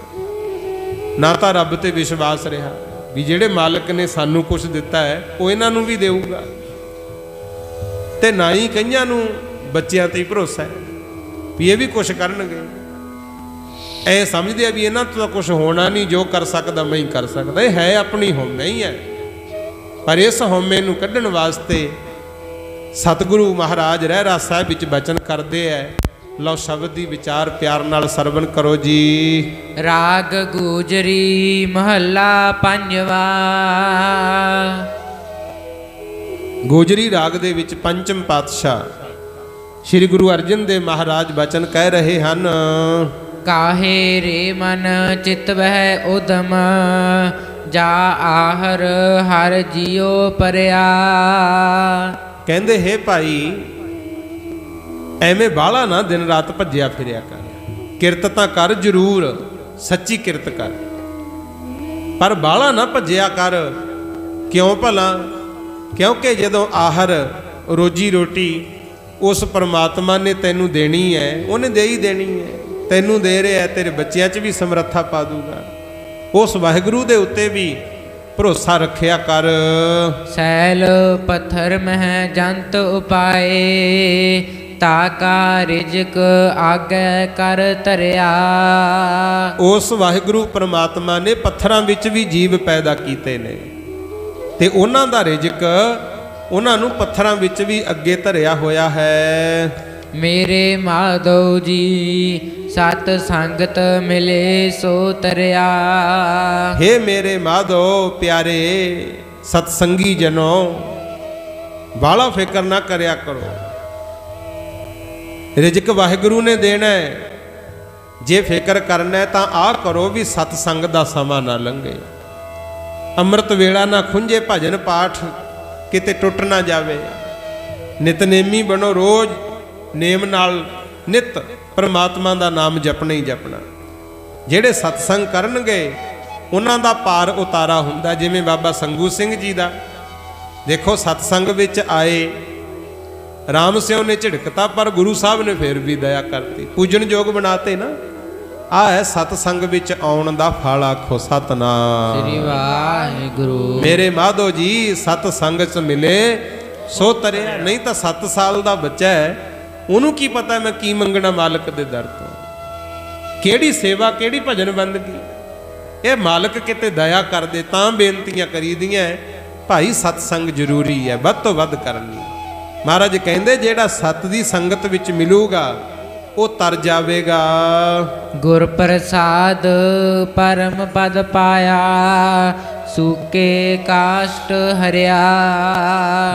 ਨਾ ਤਾਂ ਰੱਬ ਤੇ ਵਿਸ਼ਵਾਸ ਰਿਹਾ ਵੀ ਜਿਹੜੇ ਮਾਲਕ ਨੇ ਸਾਨੂੰ ਕੁਝ ਦਿੱਤਾ ਹੈ ਉਹ ਇਹਨਾਂ ਨੂੰ ਵੀ ਦੇਊਗਾ, ਤੇ ਨਾ ਹੀ ਕਈਆਂ ਨੂੰ ਬੱਚਿਆਂ ਤੇ ਹੀ ਭਰੋਸਾ ਹੈ ਵੀ ਇਹ ਵੀ ਕੁਝ ਕਰਨਗੇ। ਐ ਸਮਝਦੇ ਆ ਵੀ ਇਹਨਾਂ ਤੋਂ ਤਾਂ ਕੁਝ ਹੋਣਾ ਨਹੀਂ, ਜੋ ਕਰ ਸਕਦਾ ਮੈਂ ਹੀ ਕਰ ਸਕਦਾ। ਇਹ ਹੈ ਆਪਣੀ ਹਉਮੈ ਹੀ ਹੈ। ਪਰ ਇਸ ਹਉਮੈ ਨੂੰ ਕੱਢਣ ਵਾਸਤੇ ਸਤਿਗੁਰੂ ਮਹਾਰਾਜ ਰਹਿਰਾਸ ਸਾਹਿਬ ਵਿੱਚ ਬਚਨ ਕਰਦੇ ਐ। ਲਓ ਸ਼ਬਦ ਦੀ ਵਿਚਾਰ ਪਿਆਰ ਨਾਲ ਸਰਵਣ ਕਰੋ ਜੀ। ਰਾਗ ਗੂਜਰੀ ਮਹੱਲਾ ਪੰਜਵਾ। ਗੋਜਰੀ ਰਾਗ ਦੇ ਵਿੱਚ ਪੰਚਮ ਪਾਤਸ਼ਾਹ ਸ੍ਰੀ ਗੁਰੂ ਅਰਜਨ ਦੇਵ ਮਹਾਰਾਜ ਬਚਨ ਕਹਿ ਰਹੇ ਹਨ। ਕਾਹੇ ਰੇ ਮਨ ਚਿਤਵਹਿ ਉਦਮ ਜਾ ਆਹਰ ਹਰ ਜੀਉ ਪਰਿਆ। ਕਹਿੰਦੇ ਹੈ ਭਾਈ, ਐਵੇਂ ਬਾਹਲਾ ਨਾ ਦਿਨ ਰਾਤ ਭੱਜਿਆ ਫਿਰਿਆ ਕਰ। ਕਿਰਤ ਤਾਂ ਕਰ ਜ਼ਰੂਰ, ਸੱਚੀ ਕਿਰਤ ਕਰ, ਪਰ ਬਾਹਲਾ ਨਾ ਭੱਜਿਆ ਕਰ। ਕਿਉਂ ਭਲਾ? ਕਿਉਂਕਿ ਜਦੋਂ ਆਹਰ ਰੋਜੀ ਰੋਟੀ ਉਸ ਪਰਮਾਤਮਾ ਨੇ ਤੈਨੂੰ ਦੇਣੀ ਹੈ, ਉਹਨੇ ਦੇ ਹੀ ਦੇਣੀ ਹੈ। ਤੈਨੂੰ ਦੇ ਰਿਹਾ, ਤੇਰੇ ਬੱਚਿਆਂ 'ਚ ਵੀ ਸਮਰੱਥਾ ਪਾ ਦੂਗਾ। ਉਸ ਵਾਹਿਗੁਰੂ ਦੇ ਉੱਤੇ ਵੀ ਭਰੋਸਾ ਰੱਖਿਆ ਕਰ। ਸੈਲ ਪੱਥਰ ਮਹਿ ਜੰਤ ਉਪਾਏ ਤਾਕਾ ਰਿਜਕ ਆਗੇ ਕਰ ਧਰਿਆ। ਉਸ ਵਾਹਿਗੁਰੂ ਪਰਮਾਤਮਾ ਨੇ ਪੱਥਰਾਂ ਵਿੱਚ ਵੀ ਜੀਵ ਪੈਦਾ ਕੀਤੇ ਨੇ, ਤੇ ਉਹਨਾਂ ਦਾ ਰਿਜਕ ਉਹਨਾਂ ਨੂੰ ਪੱਥਰਾਂ ਵਿੱਚ ਵੀ ਅੱਗੇ ਧਰਿਆ ਹੋਇਆ ਹੈ। ਮੇਰੇ ਮਾਧੋ ਜੀ ਸਤ ਸੰਗਤ ਮਿਲੇ ਸੋ ਤਰਿਆ। ਹੇ ਮੇਰੇ ਮਾਧੋ ਪਿਆਰੇ ਸਤਸੰਗੀ ਜਨੋ, ਬਾਲਾ ਫਿਕਰ ਨਾ ਕਰਿਆ ਕਰੋ। ਰਿਜਕ ਵਾਹਿਗੁਰੂ ਨੇ ਦੇਣਾ ਹੈ। ਜੇ ਫਿਕਰ ਕਰਨਾ ਹੈ ਤਾਂ ਆਹ ਕਰੋ ਵੀ ਸਤਸੰਗ ਦਾ ਸਮਾਂ ਨਾ ਲੰਘੇ, ਅੰਮ੍ਰਿਤ ਵੇਲਾ ਨਾ ਖੁੰਝੇ, ਭਜਨ ਪਾਠ ਕਿਤੇ ਟੁੱਟ ਨਾ ਜਾਵੇ। ਨਿਤਨੇਮੀ ਬਣੋ, ਰੋਜ਼ ਨੇਮ ਨਾਲ ਨਿਤ ਪਰਮਾਤਮਾ ਦਾ ਨਾਮ ਜਪਣਾ ਹੀ ਜਪਣਾ। ਜਿਹੜੇ ਸਤਸੰਗ ਕਰਨਗੇ ਉਹਨਾਂ ਦਾ ਪਾਰ ਉਤਾਰਾ ਹੁੰਦਾ। ਜਿਵੇਂ ਬਾਬਾ ਸੰਗੂ ਸਿੰਘ ਜੀ ਦਾ ਦੇਖੋ, ਸਤਸੰਗ ਵਿੱਚ ਆਏ, ਰਾਮ ਸਿਉ ਨੇ ਝਿੜਕਤਾ ਪਰ ਗੁਰੂ ਸਾਹਿਬ ਨੇ ਫਿਰ ਵੀ ਦਇਆ ਕਰਤੀ, ਪੂਜਣਯੋਗ ਬਣਾਤੇ ਨਾ। ਆ ਹੈ ਸਤਸੰਗ ਵਿੱਚ ਆਉਣ ਦਾ ਫਲ। ਆਖੋ ਸਤਨਾਮ ਸ੍ਰੀ ਵਾਹਿਗੁਰੂ। ਮੇਰੇ ਮਾਧੋ ਜੀ ਸਤਸੰਗ 'ਚ ਮਿਲੇ ਸੋ ਤਰਿਆ। ਨਹੀਂ ਤਾਂ 7 ਸਾਲ ਦਾ ਬੱਚਾ ਹੈ, ਉਹਨੂੰ ਕੀ ਪਤਾ ਮੈਂ ਕੀ ਮੰਗਣਾ ਮਾਲਕ ਦੇ ਦਰ ਤੋਂ, ਕਿਹੜੀ ਸੇਵਾ, ਕਿਹੜੀ ਭਜਨ ਬੰਦਗੀ। ਇਹ ਮਾਲਕ ਕਿਤੇ ਦਇਆ ਕਰਦੇ ਤਾਂ ਬੇਨਤੀਆਂ ਕਰੀਦੀਆਂ। ਭਾਈ ਸਤਸੰਗ ਜ਼ਰੂਰੀ ਹੈ, ਵੱਧ ਤੋਂ ਵੱਧ ਕਰਨੀ। ਮਹਾਰਾਜ ਕਹਿੰਦੇ ਜਿਹੜਾ ਸਤ ਦੀ ਸੰਗਤ ਵਿੱਚ ਮਿਲੂਗਾ ਉਹ ਤਰ ਜਾਵੇਗਾ। ਗੁਰ ਪ੍ਰਸਾਦ ਪਰਮ ਪਦ ਪਾਇਆ, ਸੂਕੇ ਕਾਸ਼ਟ ਹਰਿਆ।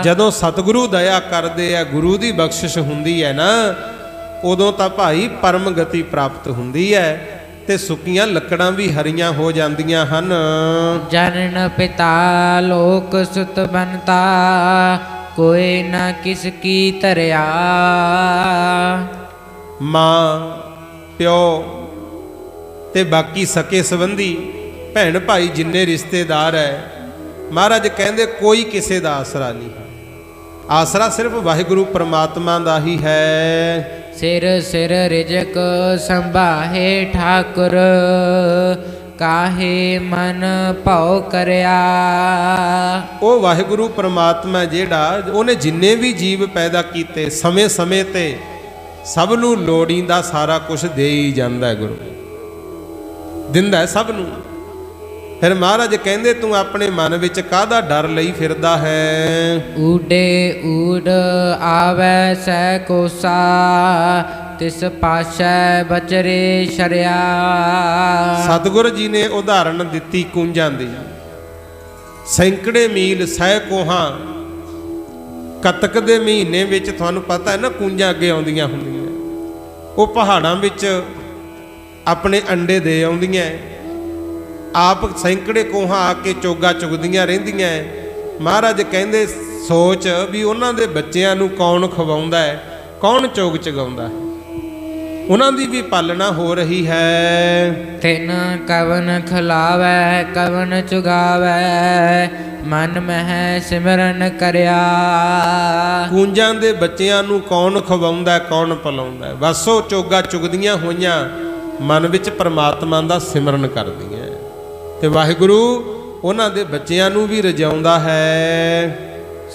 ਜਦੋਂ ਸਤਿਗੁਰੂ ਦਇਆ ਕਰਦੇ ਆ, ਗੁਰੂ ਦੀ ਬਖਸ਼ਿਸ਼ ਹੁੰਦੀ ਹੈ ਨਾ, ਉਦੋਂ ਤਾਂ ਭਾਈ ਪਰਮ ਗਤੀ ਪ੍ਰਾਪਤ ਹੁੰਦੀ ਹੈ ਤੇ ਸੁੱਕੀਆਂ ਲੱਕੜਾਂ ਵੀ ਹਰੀਆਂ ਹੋ ਜਾਂਦੀਆਂ ਹਨ। ਜਨਨ ਪਿਤਾ ਲੋਕ ਸੁਤ ਬਨਤਾ, ਕੋਈ ਨਾ ਕਿਸ ਕੀ ਧਰਿਆ। ਮਾਂ ਪਿਓ ਤੇ ਬਾਕੀ ਸਕੇ ਸੰਬੰਧੀ ਭੈਣ ਭਾਈ ਜਿੰਨੇ ਰਿਸ਼ਤੇਦਾਰ ਹੈ, ਮਹਾਰਾਜ ਕਹਿੰਦੇ ਕੋਈ ਕਿਸੇ ਦਾ ਆਸਰਾ ਨਹੀਂ ਹੈ। ਆਸਰਾ ਸਿਰਫ ਵਾਹਿਗੁਰੂ ਪ੍ਰਮਾਤਮਾ ਦਾ ਹੀ ਹੈ। ਸਿਰ ਸਿਰ ਰਿਜਕ ਸੰਭਾਹੇ ਠਾਕੁਰ, ਕਾਹੇ ਮਨ ਭਉ ਕਰਿਆ। ਉਹ ਵਾਹਿਗੁਰੂ ਪ੍ਰਮਾਤਮਾ ਜਿਹੜਾ, ਉਹਨੇ ਜਿੰਨੇ ਵੀ ਜੀਵ ਪੈਦਾ ਕੀਤੇ ਸਮੇਂ ਸਮੇਂ ਤੇ ਸਭ ਨੂੰ ਲੋੜੀਂਦਾ ਸਾਰਾ ਕੁਝ ਦੇ ਹੀ ਜਾਂਦਾ ਹੈ। ਗੁਰੂ ਦਿੰਦਾ ਹੈ ਸਭ ਨੂੰ। ਫਿਰ ਮਹਾਰਾਜ ਕਹਿੰਦੇ ਤੂੰ ਆਪਣੇ ਮਨ ਵਿੱਚ ਕਾਹਦਾ ਡਰ ਲਈ ਫਿਰਦਾ ਹੈ। ਊਡੇ ਊਡ ਆਵੈ ਸੈ ਕੋਸਾ, ਤਿਸ ਪਾਸ਼ੈ ਬਚਰੇ ਸ਼ਰਿਆ। ਸਤਿਗੁਰੂ ਜੀ ਨੇ ਉਦਾਹਰਣ ਦਿੱਤੀ ਕੂੰਜਾਂ ਦੀ। ਸੈਂਕੜੇ ਮੀਲ ਸਹਿ ਕੋਹਾਂ, ਕੱਤਕ ਦੇ ਮਹੀਨੇ ਵਿੱਚ ਤੁਹਾਨੂੰ ਪਤਾ ਹੈ ਨਾ ਕੂੰਜਾਂ ਅੱਗੇ ਆਉਂਦੀਆਂ ਹੁੰਦੀਆਂ, ਉਹ ਪਹਾੜਾਂ ਵਿੱਚ ਆਪਣੇ ਅੰਡੇ ਦੇ ਆਉਂਦੀਆਂ, ਆਪ ਸੈਂਕੜੇ ਕੋਹਾਂ ਆ ਕੇ ਚੋਗਾ ਚੁਗਦੀਆਂ ਰਹਿੰਦੀਆਂ। ਮਹਾਰਾਜ ਕਹਿੰਦੇ ਸੋਚ ਵੀ ਉਹਨਾਂ ਦੇ ਬੱਚਿਆਂ ਨੂੰ ਕੌਣ ਖਵਾਉਂਦਾ ਹੈ, ਕੌਣ ਚੋਗ ਚਗਾਉਂਦਾ ਹੈ, ਉਹਨਾਂ ਦੀ ਵੀ ਪਾਲਣਾ ਹੋ ਰਹੀ ਹੈ। ਤਿਨ ਕਵਨ ਖਿਲਾਵੈ ਕਵਨ ਚੁਗਾਵੈ, ਮਨ ਮਹਿ ਸਿਮਰਨ ਕਰਿਆ। ਕੂੰਜਾਂ ਦੇ ਬੱਚਿਆਂ ਨੂੰ ਕੌਣ ਖਵਾਉਂਦਾ, ਕੌਣ ਪਿਲਾਉਂਦਾ। ਬਸ ਉਹ ਚੋਗਾ ਚੁਗਦੀਆਂ ਹੋਈਆਂ ਮਨ ਵਿੱਚ ਪਰਮਾਤਮਾ ਦਾ ਸਿਮਰਨ ਕਰਦੀਆਂ, ਤੇ ਵਾਹਿਗੁਰੂ ਉਹਨਾਂ ਦੇ ਬੱਚਿਆਂ ਨੂੰ ਵੀ ਰਜਾਉਂਦਾ ਹੈ।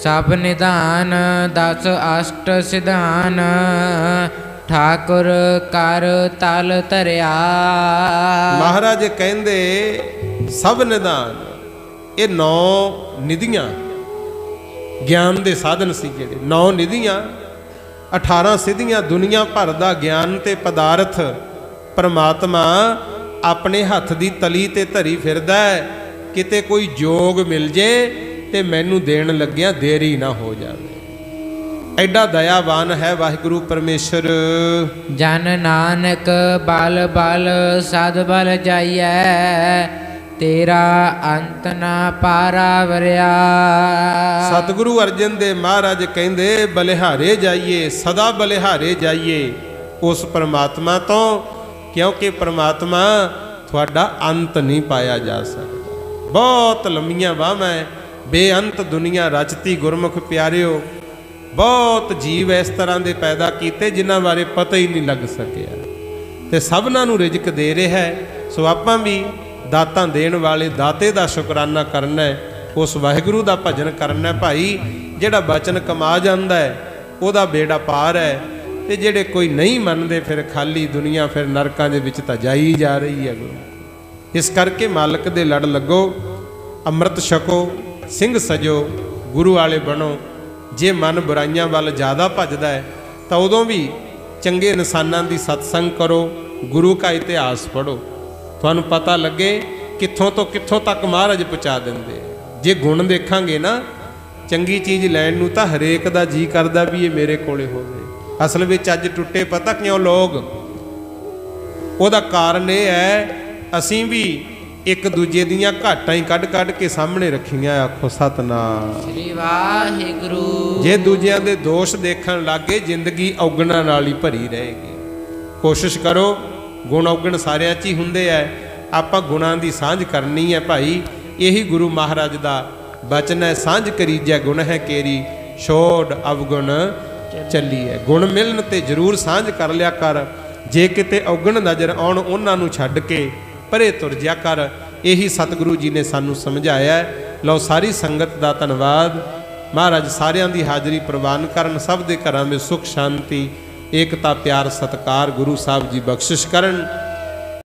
ਸਭ ਨਿਧਾਨ ਦਸ ਅਸ਼ਟ ਸਿਧਾਨ, ਠਾਕੁਰ ਕਰ ਤਲ ਧਰਿਆ। ਮਹਾਰਾਜ ਕਹਿੰਦੇ ਸਭ ਨਿਧਾਨ, ਇਹ 9 ਨਿਧੀਆਂ ਗਿਆਨ ਦੇ ਸਾਧਨ ਸੀ ਜਿਹੜੇ 9 ਨਿਧੀਆਂ 18 ਸਿੱਧੀਆਂ, ਦੁਨੀਆ ਭਰ ਦਾ ਗਿਆਨ ਤੇ ਪਦਾਰਥ ਪਰਮਾਤਮਾ ਆਪਣੇ ਹੱਥ ਦੀ ਤਲੀ ਤੇ ਧਰੀ ਫਿਰਦਾ ਹੈ। ਕਿਤੇ ਕੋਈ ਜੋਗ ਮਿਲ ਜੇ ਤੇ ਮੈਨੂੰ ਦੇਣ ਲੱਗਿਆ ਦੇਰੀ ਨਾ ਹੋ ਜਾਵੇ। ਐਡਾ ਦਇਆਵਾਨ ਹੈ ਵਾਹਿਗੁਰੂ ਪਰਮੇਸ਼ਰ। ਜਨ ਨਾਨਕ ਬਲ ਬਲ ਸਦ ਬਲ ਜਾਈਐ, ਤੇਰਾ ਅੰਤ ਨਾ ਪਾਰਾ ਵਰਿਆ। ਸਤਿਗੁਰੂ ਅਰਜਨ ਦੇਵ ਮਹਾਰਾਜ ਕਹਿੰਦੇ ਬਲਿਹਾਰੇ ਜਾਈਏ, ਸਦਾ ਬਲਿਹਾਰੇ ਜਾਈਏ ਉਸ ਪਰਮਾਤਮਾ ਤੋਂ, ਕਿਉਂਕਿ ਪਰਮਾਤਮਾ ਤੁਹਾਡਾ ਅੰਤ ਨਹੀਂ ਪਾਇਆ ਜਾ ਸਕਦਾ। ਬਹੁਤ ਲੰਮੀਆਂ ਬਾਹਾਂ, ਬੇਅੰਤ ਦੁਨੀਆ ਰਚਤੀ ਗੁਰਮੁਖ ਪਿਆਰਿਓ। ਬਹੁਤ ਜੀਵ ਇਸ ਤਰ੍ਹਾਂ ਦੇ ਪੈਦਾ ਕੀਤੇ ਜਿਨ੍ਹਾਂ ਬਾਰੇ ਪਤਾ ਹੀ ਨਹੀਂ ਲੱਗ ਸਕਿਆ, ਤੇ ਸਭਨਾਂ ਨੂੰ ਰਿਜ਼ਕ ਦੇ ਰਿਹਾ ਹੈ। ਸੋ ਆਪਾਂ ਵੀ ਦਾਤਾਂ ਦੇਣ ਵਾਲੇ ਦਾਤੇ ਦਾ ਸ਼ੁਕਰਾਨਾ ਕਰਨਾ ਹੈ, ਉਸ ਵਾਹਿਗੁਰੂ ਦਾ ਭਜਨ ਕਰਨਾ ਹੈ। ਭਾਈ ਜਿਹੜਾ ਬਚਨ ਕਮਾ ਜਾਂਦਾ ਹੈ ਉਹਦਾ ਬੇੜਾ ਪਾਰ ਹੈ, ਤੇ ਜਿਹੜੇ ਕੋਈ ਨਹੀਂ ਮੰਨਦੇ ਫਿਰ ਖਾਲੀ ਦੁਨੀਆ, ਫਿਰ ਨਰਕਾਂ ਦੇ ਵਿੱਚ ਤਾਂ ਜਾਈ ਜਾ ਰਹੀ ਹੈ। ਗੁਰੂ ਇਸ ਕਰਕੇ ਮਾਲਕ ਦੇ ਲੜ ਲੱਗੋ, ਅੰਮ੍ਰਿਤ ਛਕੋ, ਸਿੰਘ ਸਜੋ, ਗੁਰੂ ਵਾਲੇ ਬਣੋ। ਜੇ ਮਨ ਬੁਰਾਈਆਂ ਵੱਲ ਜ਼ਿਆਦਾ ਭੱਜਦਾ ਹੈ ਤਾਂ ਉਦੋਂ ਵੀ ਚੰਗੇ ਇਨਸਾਨਾਂ ਦੀ ਸਤਸੰਗ ਕਰੋ, ਗੁਰੂ ਕਾ ਇਤਿਹਾਸ ਪੜ੍ਹੋ, ਤੁਹਾਨੂੰ ਪਤਾ ਲੱਗੇ ਕਿੱਥੋਂ ਤੋਂ ਕਿੱਥੋਂ ਤੱਕ ਮਹਾਰਾਜ ਪਹੁੰਚਾ ਦਿੰਦੇ। ਜੇ ਗੁਣ ਦੇਖਾਂਗੇ ਨਾ, ਚੰਗੀ ਚੀਜ਼ ਲੈਣ ਨੂੰ ਤਾਂ ਹਰੇਕ ਦਾ ਜੀ ਕਰਦਾ ਵੀ ਇਹ ਮੇਰੇ ਕੋਲੇ ਹੋਵੇ। ਅਸਲ ਵਿੱਚ ਅੱਜ ਟੁੱਟੇ ਪਤਾ ਕਿਉਂ ਲੋਕ? ਉਹਦਾ ਕਾਰਨ ਇਹ ਹੈ ਅਸੀਂ ਵੀ ਇੱਕ ਦੂਜੇ ਦੀਆਂ ਘਾਟਾਂ ਹੀ ਕੱਢ ਕੱਢ ਕੇ ਸਾਹਮਣੇ ਰੱਖੀਆਂ। ਆਖੋ ਸਤਨਾਮ ਸ੍ਰੀ ਵਾਹਿਗੁਰੂ। ਜੇ ਦੂਜਿਆਂ ਦੇ ਦੋਸ਼ ਦੇਖਣ ਲੱਗੇ ਜ਼ਿੰਦਗੀ ਔਗਣਾਂ ਨਾਲ ਹੀ ਭਰੀ ਰਹੇਗੀ। ਕੋਸ਼ਿਸ਼ ਕਰੋ, ਗੁਣ ਔਗਣ ਸਾਰਿਆਂ 'ਚ ਹੀ ਹੁੰਦੇ ਐ, ਆਪਾਂ ਗੁਣਾਂ ਦੀ ਸਾਂਝ ਕਰਨੀ ਹੈ ਭਾਈ। ਇਹੀ ਗੁਰੂ ਮਹਾਰਾਜ ਦਾ ਬਚਨ ਹੈ, ਸਾਂਝ ਕਰੀਜੈ ਗੁਣ ਹੈ ਕੇਰੀ, ਛੋੜ ਅਵਗੁਣ ਚੱਲੀ ਹੈ। ਗੁਣ ਮਿਲਣ ਤੇ ਜ਼ਰੂਰ ਸਾਂਝ ਕਰ ਲਿਆ ਕਰ, ਜੇ ਕਿਤੇ ਔਗਣ ਨਜ਼ਰ ਆਉਣ ਉਹਨਾਂ ਨੂੰ ਛੱਡ ਕੇ ਪਰੇ ਤੁਰ ਜਿਆ ਕਰ। ਇਹੀ ਸਤਿਗੁਰੂ ਜੀ ਨੇ ਸਾਨੂੰ ਸਮਝਾਇਆ। ਲਓ ਸਾਰੀ ਸੰਗਤ ਦਾ ਧੰਨਵਾਦ। ਮਹਾਰਾਜ ਸਾਰਿਆਂ ਦੀ ਹਾਜ਼ਰੀ ਪ੍ਰਵਾਨ ਕਰਨ, ਸਭ ਦੇ ਘਰਾਂ ਵਿੱਚ ਸੁਖ ਸ਼ਾਂਤੀ ਏਕਤਾ ਪਿਆਰ ਸਤਿਕਾਰ ਗੁਰੂ ਸਾਹਿਬ ਜੀ ਬਖਸ਼ਿਸ਼ ਕਰਨ।